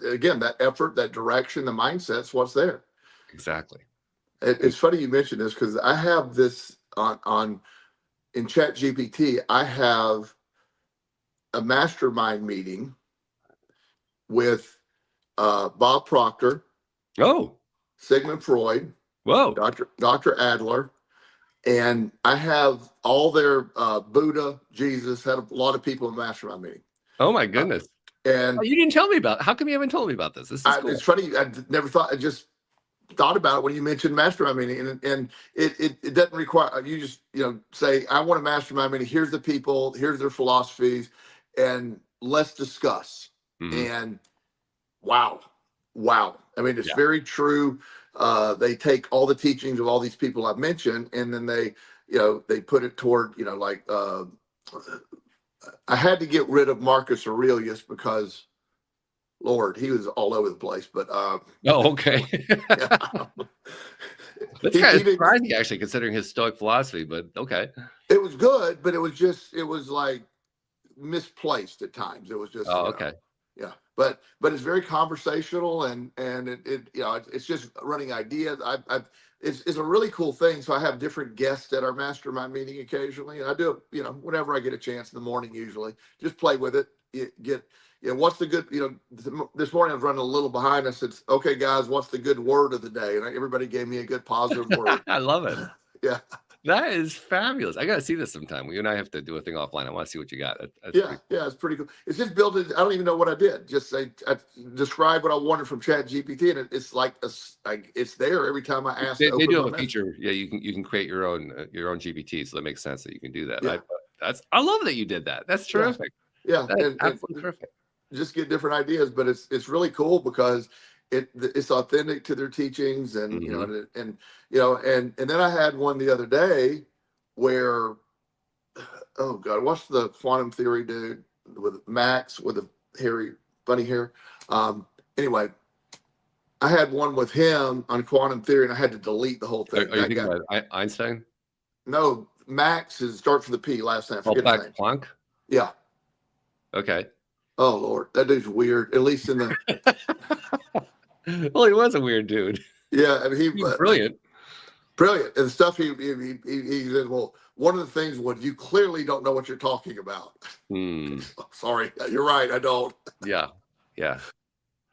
again, that effort, that direction, the mindset's what's there. Exactly. It's funny you mentioned this, because I have this in ChatGPT. I have a mastermind meeting with Bob Proctor, Sigmund Freud, Dr. Adler, and I have all their Buddha, Jesus, had a lot of people in the mastermind meeting. Oh my goodness. And you didn't tell me about it. How come you haven't told me about this? This is cool. It's funny. I never thought. I just thought about it when you mentioned mastermind meeting, and it doesn't require you just say, I want a mastermind meeting. Here's the people. Here's their philosophies, and let's discuss. Mm-hmm. And wow. I mean, it's very true. They take all the teachings of all these people I've mentioned, and then they put it toward like. I had to get rid of Marcus Aurelius because, Lord, he was all over the place. But okay. That's kind of surprising, actually, considering his Stoic philosophy. But okay, it was good, but it was like misplaced at times. It was just okay. Yeah, but it's very conversational, and it's just running ideas. It's a really cool thing. So I have different guests at our mastermind meeting occasionally, and I do it, whenever I get a chance in the morning. Usually, just play with it. What's the good? This morning I was running a little behind. I said, "Okay, guys, what's the good word of the day?" And everybody gave me a good positive word. I love it. Yeah. That is fabulous. I got to see this sometime. You and I have to do a thing offline. I want to see what you got. Yeah, it's pretty cool. It's just built in. I don't even know what I did. Just I describe what I wanted from ChatGPT, and it's like it's there every time I ask. They do have a feature. Yeah, you can create your own GPT, so that makes sense that you can do that. Yeah. I love that you did that. That's terrific. Yeah, that's absolutely terrific. Just get different ideas, but it's really cool because it's authentic to their teachings, and and then I had one the other day where, oh God, what's the quantum theory dude with Max with the funny hair? Anyway, I had one with him on quantum theory, and I had to delete the whole thing. Are you thinking about Einstein? No, Max starts with a P. Last name. Forget his name. Planck. Yeah. Okay. Oh Lord, that dude's weird. At least in the. Well, he was a weird dude. Yeah, I mean, he was brilliant. Brilliant. And the stuff he said, well, one of the things was, you clearly don't know what you're talking about. Sorry, you're right. I don't. Yeah.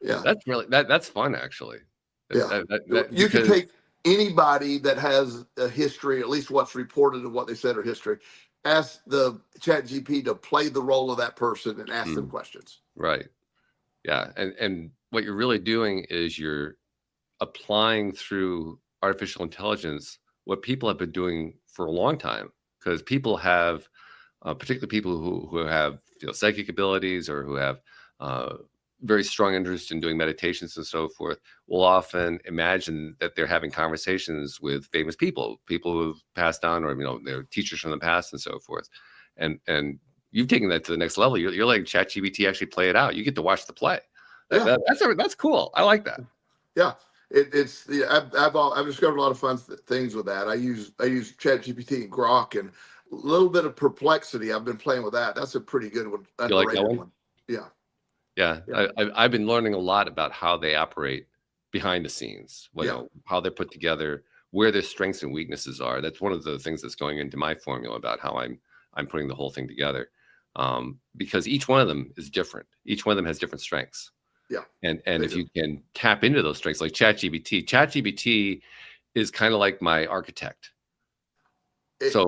That's really that's fun, actually. Yeah. You can take anybody that has a history, at least what's reported of what they said or history, ask the ChatGPT to play the role of that person and ask them questions. Right. Yeah. And what you're really doing is you're applying through artificial intelligence what people have been doing for a long time, because people have, particularly people who have psychic abilities, or who have very strong interest in doing meditations and so forth, will often imagine that they're having conversations with famous people who've passed on, or their teachers from the past and so forth. And you've taken that to the next level. You're letting ChatGPT actually play it out. You get to watch the play. Yeah. That's cool. I like that. Yeah. I've discovered a lot of fun things with that. I use ChatGPT and Grok, and a little bit of Perplexity. I've been playing with that. That's a pretty good one. You like that Underrated one? one. Yeah. Yeah. I've been learning a lot about how they operate behind the scenes, how they're put together, where their strengths and weaknesses are. That's one of the things that's going into my formula about how I'm putting the whole thing together. Because each one of them is different. Each one of them has different strengths. Yeah. And if you can tap into those strengths, like ChatGPT is kind of like my architect. So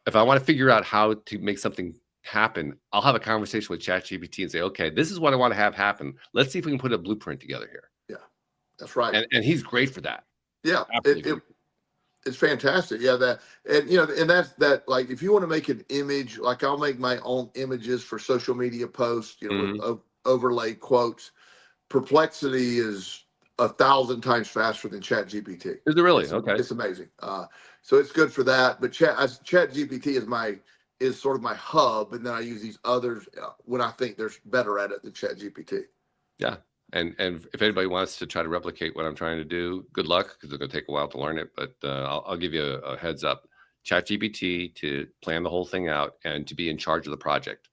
if I want to figure out how to make something happen, I'll have a conversation with ChatGPT and say, okay, this is what I want to have happen. Let's see if we can put a blueprint together here. Yeah, that's right. And he's great for that. Yeah, it's fantastic. Yeah, and that's that. Like, if you want to make an image, like I'll make my own images for social media posts, with overlay quotes. Perplexity is 1,000 times faster than ChatGPT. Is it really? Okay. It's amazing. So it's good for that. But ChatGPT is sort of my hub, and then I use these others when I think they're better at it than ChatGPT. Yeah. And if anybody wants to try to replicate what I'm trying to do, good luck, because it's going to take a while to learn it. But I'll give you a heads up. ChatGPT to plan the whole thing out and to be in charge of the project.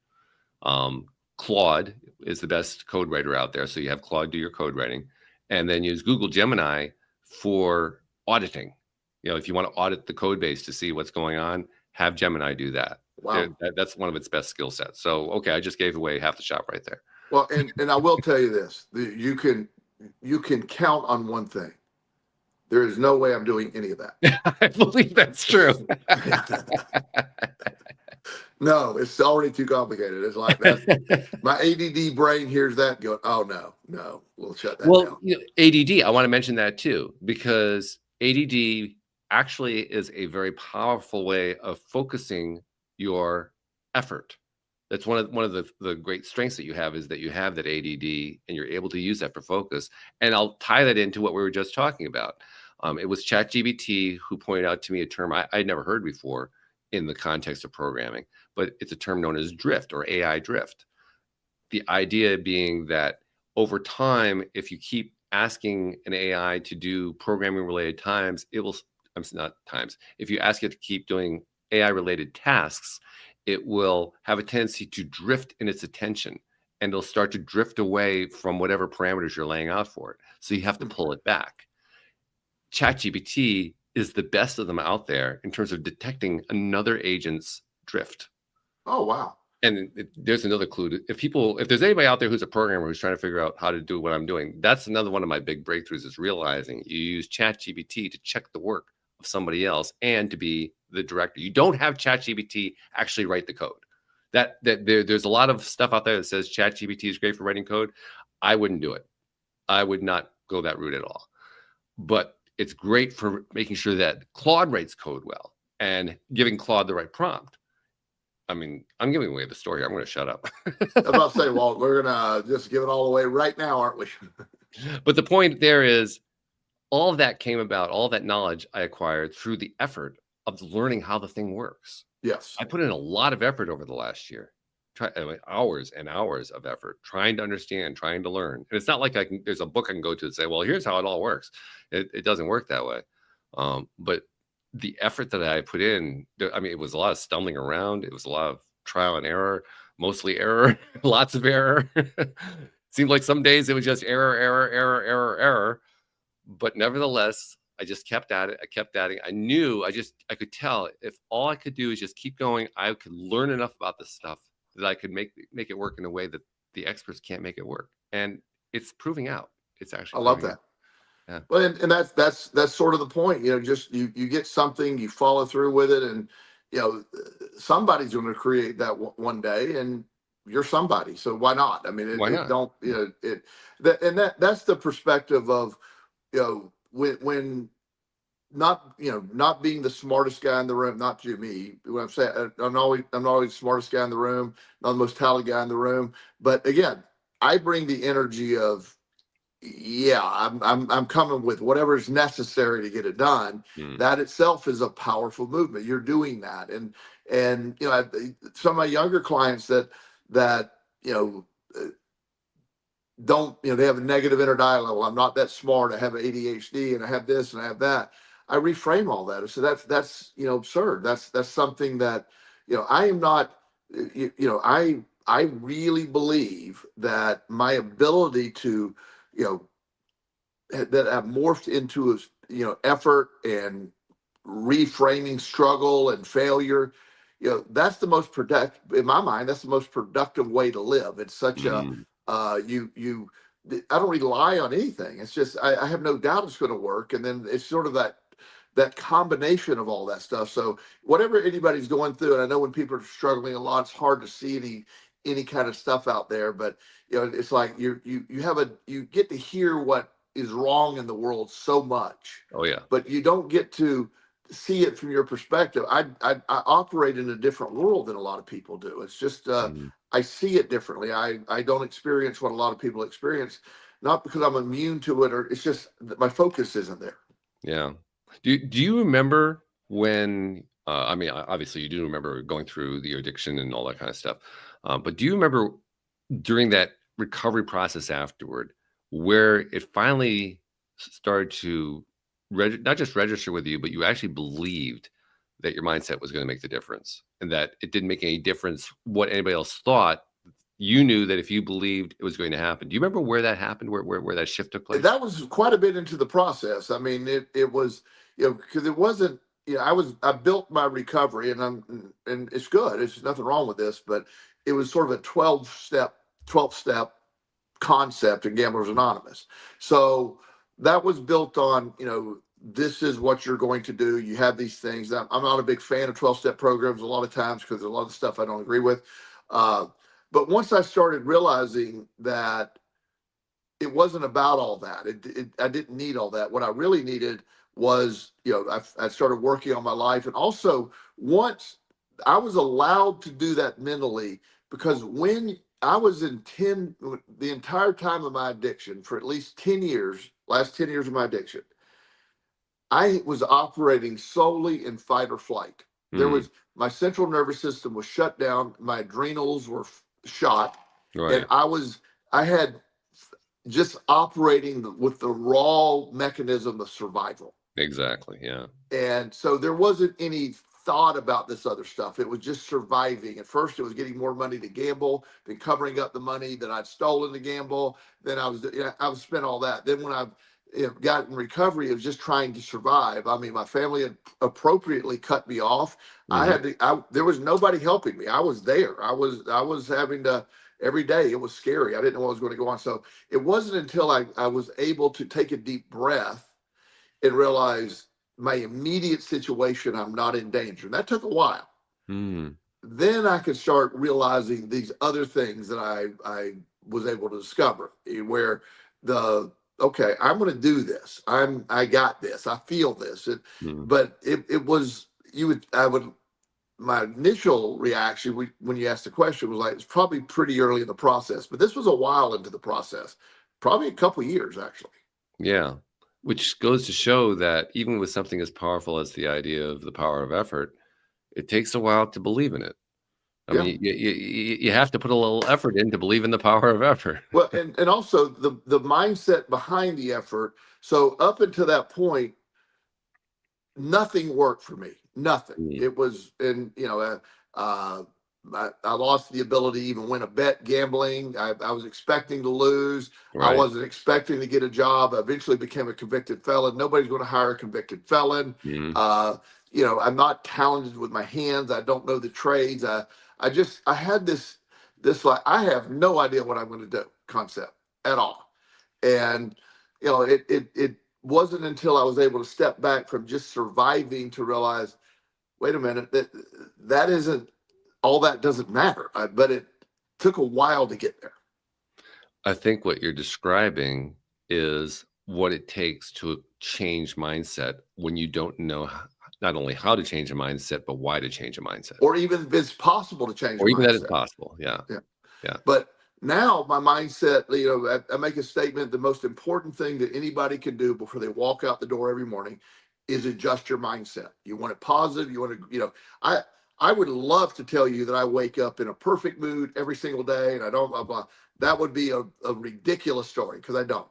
Claude is the best code writer out there. So you have Claude do your code writing, and then use Google Gemini for auditing. If you want to audit the code base to see what's going on, have Gemini do that. Wow. That's one of its best skill sets. So, okay, I just gave away half the shop right there. Well, and I will tell you this, you can count on one thing. There is no way I'm doing any of that. I believe that's true. No, it's already too complicated. It's like my ADD brain hears that and goes, oh, no, we'll shut that down. ADD, I want to mention that too, because ADD actually is a very powerful way of focusing your effort. That's one of the great strengths that you have, is that you have that ADD and you're able to use that for focus. And I'll tie that into what we were just talking about. It was ChatGPT who pointed out to me a term I'd never heard before in the context of programming, but it's a term known as drift, or AI drift. The idea being that over time, if you keep asking an AI to do programming related if you ask it to keep doing AI related tasks, it will have a tendency to drift in its attention, and it'll start to drift away from whatever parameters you're laying out for it. So you have to pull it back. ChatGPT is the best of them out there in terms of detecting another agent's drift. Oh, wow. And there's another clue. If there's anybody out there who's a programmer who's trying to figure out how to do what I'm doing, that's another one of my big breakthroughs, is realizing you use ChatGPT to check the work of somebody else and to be the director. You don't have ChatGPT actually write the code. There's a lot of stuff out there that says ChatGPT is great for writing code. I wouldn't do it. I would not go that route at all. But it's great for making sure that Claude writes code well and giving Claude the right prompt. I mean, I'm giving away the story. I'm going to shut up. I was about to say, Walt, we're going to just give it all away right now, aren't we? But the point there is, all of that came about, all that knowledge I acquired through the effort of learning how the thing works. Yes. I put in a lot of effort over the last year. Hours and hours of effort trying to understand, trying to learn. And it's not like there's a book I can go to and say, well, here's how it all works. It doesn't work that way. But the effort that I put in, it was a lot of stumbling around. It was a lot of trial and error, mostly error, lots of error. Seemed like some days it was just error. But nevertheless, I just kept at it. I kept at it. I could tell if all I could do is just keep going, I could learn enough about this stuff that I could make it work in a way that the experts can't make it work. And it's proving out. It's actually. I love that. Yeah. Well, and that's sort of the point. Just you get something, you follow through with it, and somebody's going to create that one day, and you're somebody. So why not? I mean, why not? That's the perspective of when not, not being the smartest guy in the room, not you, me. When I'm saying I'm not always the smartest guy in the room, not the most talented guy in the room. But again, I bring the energy of, yeah, I'm coming with whatever is necessary to get it done. That itself is a powerful movement. You're doing that, and some of my younger clients that you know don't, they have a negative inner dialogue. I'm not that smart. I have ADHD and I have this and I have that. I reframe all that. So that's absurd. That's something that, I am not, I really believe that my ability to, that I've morphed into, effort and reframing struggle and failure. That's the most productive, in my mind, that's the most productive way to live. It's such a, I don't rely on anything. It's just, I have no doubt it's going to work. And then it's sort of that combination of all that stuff. So whatever anybody's going through, and I know when people are struggling a lot, it's hard to see any kind of stuff out there, but it's like you get to hear what is wrong in the world so much. Oh yeah. But you don't get to see it from your perspective. I operate in a different world than a lot of people do. It's just I see it differently. I don't experience what a lot of people experience, not because I'm immune to it, or it's just that my focus isn't there. Yeah. Do you remember when? I mean, obviously you do remember going through the addiction and all that kind of stuff. But do you remember during that recovery process afterward, where it finally started to not just register with you, but you actually believed that your mindset was going to make the difference, and that it didn't make any difference what anybody else thought? You knew that if you believed it was going to happen. Do you remember where that happened, where that shift took place? That was quite a bit into the process. I mean, it was, because it wasn't, I built my recovery, and it's good. There's nothing wrong with this, but it was sort of a 12-step concept in Gamblers Anonymous. So that was built on, this is what you're going to do. You have these things. I'm not a big fan of 12-step programs a lot of times because there's a lot of stuff I don't agree with. But once I started realizing that it wasn't about all that, I didn't need all that. What I really needed was, I started working on my life. And also, once I was allowed to do that mentally, because when I was the entire time of my addiction, for at least 10 years, last 10 years of my addiction, I was operating solely in fight or flight. My central nervous system was shut down. My adrenals were shot. Right. And I had just operating with the raw mechanism of survival. Exactly. Yeah. And so there wasn't any thought about this other stuff. It was just surviving. At first, it was getting more money to gamble, then covering up the money that I'd stolen to gamble. Then I was spent all that. Then when I got in recovery, it was just trying to survive. I mean, my family had appropriately cut me off. There was nobody helping me. I was there. I was having to, every day. It was scary. I didn't know what was going to go on. So it wasn't until I was able to take a deep breath and realize my immediate situation, I'm not in danger. And that took a while. Then I could start realizing these other things that I was able to discover, where okay, I'm going to do this. I got this. I feel this. But it was, my initial reaction when you asked the question was like, it's probably pretty early in the process, but this was a while into the process, probably a couple of years actually. Yeah. Which goes to show that even with something as powerful as the idea of the power of effort, it takes a while to believe in it. I mean, you have to put a little effort in to believe in the power of effort. Well, and also the mindset behind the effort. So up until that point, nothing worked for me. Nothing. It was, and I lost the ability to even win a bet gambling. I was expecting to lose. Right. I wasn't expecting to get a job. I eventually became a convicted felon. Nobody's going to hire a convicted felon. I'm not talented with my hands. I don't know the trades. I had this like, I have no idea what I'm going to do concept at all. And, it wasn't until I was able to step back from just surviving to realize, wait a minute, that isn't, all that doesn't matter. But it took a while to get there. I think what you're describing is what it takes to change mindset when you don't know not only how to change a mindset, but why to change a mindset. or even if it's possible to change a Or even that is mindset. possible. Yeah. Yeah. Yeah. But now my mindset, I make a statement. The most important thing that anybody can do before they walk out the door every morning is adjust your mindset. You want it positive. You want to, I would love to tell you that I wake up in a perfect mood every single day and I don't, blah, blah. That would be a ridiculous story because I don't.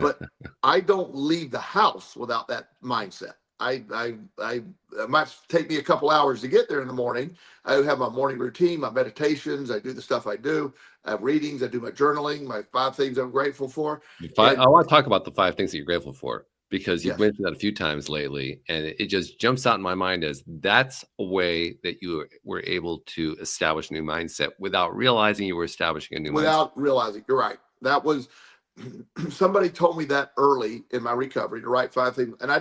But I don't leave the house without that mindset. It might take me a couple hours to get there in the morning. I have my morning routine, my meditations. I do the stuff I do. I have readings. I do my journaling, my 5 things I'm grateful for. I want to talk about the 5 things that you're grateful for, because you've Yes. mentioned that a few times lately, and it just jumps out in my mind as that's a way that you were able to establish a new mindset without realizing you were establishing a new mindset. Without realizing, you're right. That was somebody told me that early in my recovery to write 5 things, and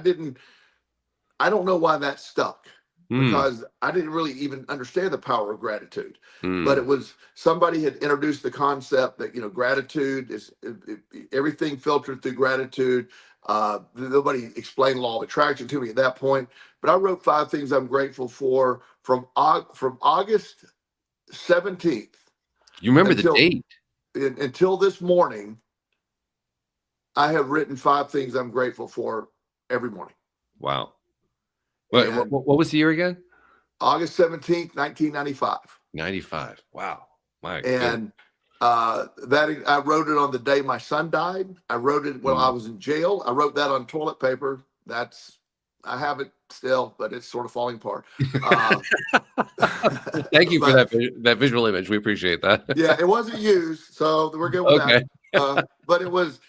I don't know why that stuck because I didn't really even understand the power of gratitude. But it was somebody had introduced the concept that, gratitude is everything filtered through gratitude. Nobody explained law of attraction to me at that point. But I wrote 5 things I'm grateful for from August 17th. You remember the date? Until this morning, I have written 5 things I'm grateful for every morning. Wow. What was the year again? August 17th, 1995. 95. Wow. My And that I wrote it on the day my son died. I wrote it while I was in jail. I wrote that on toilet paper. I have it still, but it's sort of falling apart. Thank you for that visual image. We appreciate that. Yeah, it wasn't used, so we're good with that. But it was,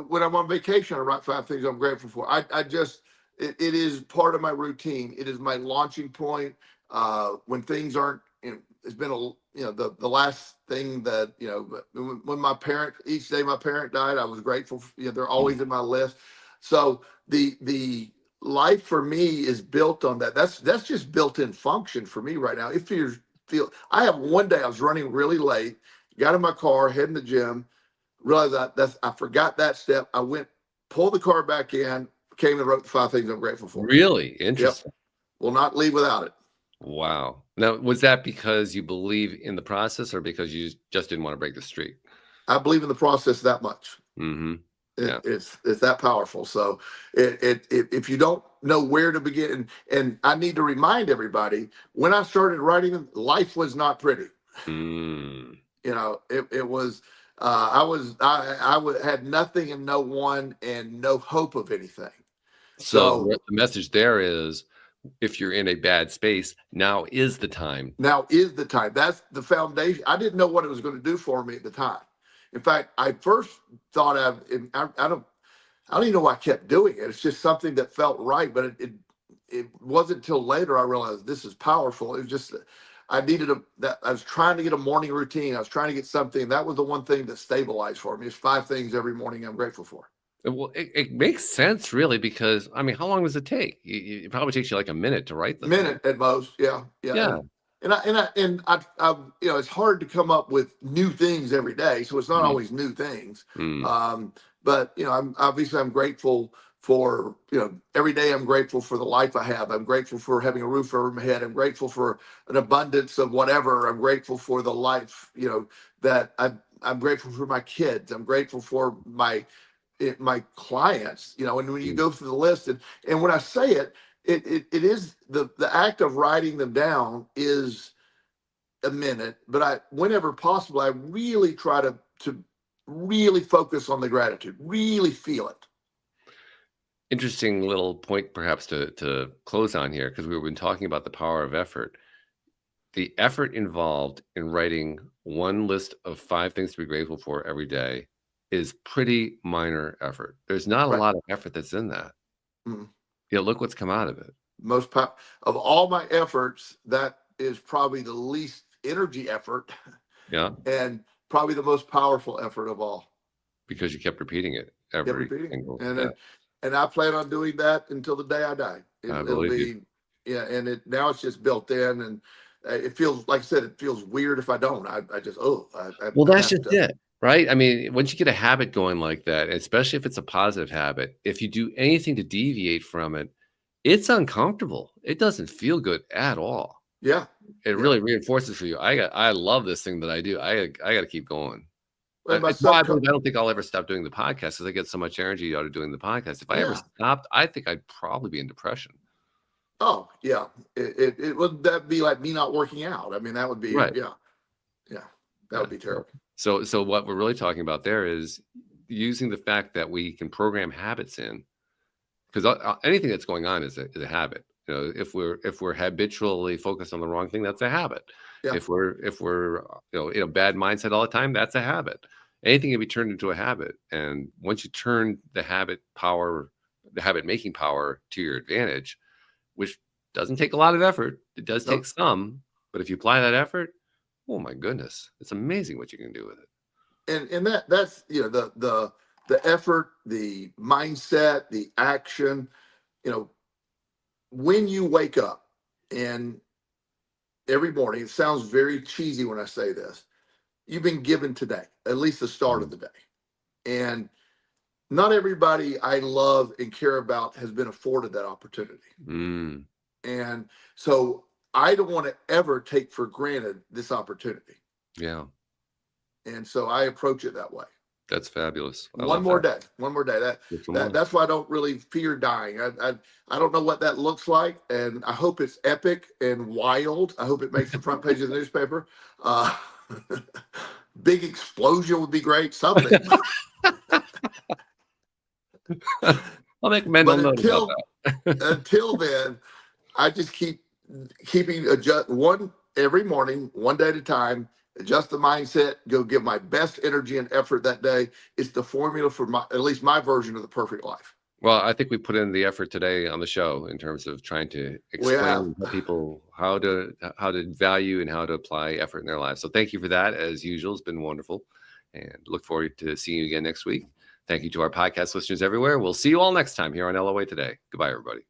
when I'm on vacation, I write 5 things I'm grateful for. It is part of my routine. It is my launching point when things aren't. It's been the last thing that when each day my parent died, I was grateful. They're always in my list. So the life for me is built on that. That's just built-in function for me right now. I have one day I was running really late, got in my car, heading to the gym, realized I forgot that step. I went, pulled the car back in, came and wrote the 5 things I'm grateful for. Really interesting. Yep. Will not leave without it. Wow. Now, was that because you believe in the process or because you just didn't want to break the streak? I believe in the process that much. Yeah. It's that powerful. So if you don't know where to begin, and I need to remind everybody, when I started writing, life was not pretty. It was. I had nothing and no one and no hope of anything. So the message there is, if you're in a bad space, now is the time. Now is the time. That's the foundation. I didn't know what it was going to do for me at the time. In fact, I first thought I don't even know why I kept doing it. It's just something that felt right, but it wasn't until later I realized this is powerful. It was just I was trying to get a morning routine. I was trying to get something. That was the one thing that stabilized for me. It's 5 things every morning I'm grateful for. Well, it makes sense, really, because how long does it take? It probably takes you like a minute to write the minute at most. Yeah. And I it's hard to come up with new things every day, so it's not always new things. But I'm grateful for every day. I'm grateful for the life I have. I'm grateful for having a roof over my head. I'm grateful for an abundance of whatever. I'm grateful for the life that I'm grateful for my kids. I'm grateful for my clients, and when you go through the list and when I say it is the act of writing them down is a minute, but whenever possible, I really try to really focus on the gratitude, really feel it. Interesting little point perhaps to close on here, because we've been talking about the power of effort. The effort involved in writing one list of 5 things to be grateful for every day is pretty minor effort. There's not a lot of effort that's in that. Look what's come out of it. Of all my efforts, that is probably the least energy effort. Yeah. And probably the most powerful effort of all. Because you kept repeating it every single day. And I plan on doing that until the day I die. It'll be, and now it's just built in, and it feels, like I said, it feels weird if I don't. I just, well, that's just it. Right? I mean, once you get a habit going like that, especially if it's a positive habit, if you do anything to deviate from it, it's uncomfortable. It doesn't feel good at all. Yeah. It Yeah. really reinforces for you. I love this thing that I do. I got to keep going. And my It's why I subconscious. don't think I'll ever stop doing the podcast because I get so much energy out of doing the podcast. If I ever Yeah. stopped, I think I'd probably be in depression. Oh, yeah. It would that be like me not working out? I mean, that would be Right. yeah. Yeah. That Yeah. would be terrible. So what we're really talking about there is using the fact that we can program habits in, because anything that's going on is a habit. You know, if we're habitually focused on the wrong thing, that's a habit. Yeah. If we're in a bad mindset all the time, that's a habit. Anything can be turned into a habit, and once you turn the habit making power to your advantage, which doesn't take a lot of effort, it does Nope. take some, but if you apply that effort, oh my goodness, it's amazing what you can do with it. And that's the effort, the mindset, the action, you know, when you wake up and every morning, it sounds very cheesy when I say this, you've been given today, at least the start of the day. And not everybody I love and care about has been afforded that opportunity. Mm, And so I don't want to ever take for granted this opportunity. yeah, And so I approach it that way. that's fabulous. I One love more that. day, one more day. Just one more. That's why I don't really fear dying. I don't know what that looks like, and I hope it's epic and wild. I hope it makes the front page of the newspaper. Big explosion would be great. Something. I'll make mental But note about that. until then, I just keeping adjust one every morning, one day at a time. Adjust the mindset. Go give my best energy and effort that day. It's the formula for at least my version of the perfect life. Well, I think we put in the effort today on the show in terms of trying to We have. explain to people how to value and how to apply effort in their lives. So thank you for that. As usual, it's been wonderful, and look forward to seeing you again next week. Thank you to our podcast listeners everywhere. We'll see you all next time here on LOA Today. Goodbye, everybody.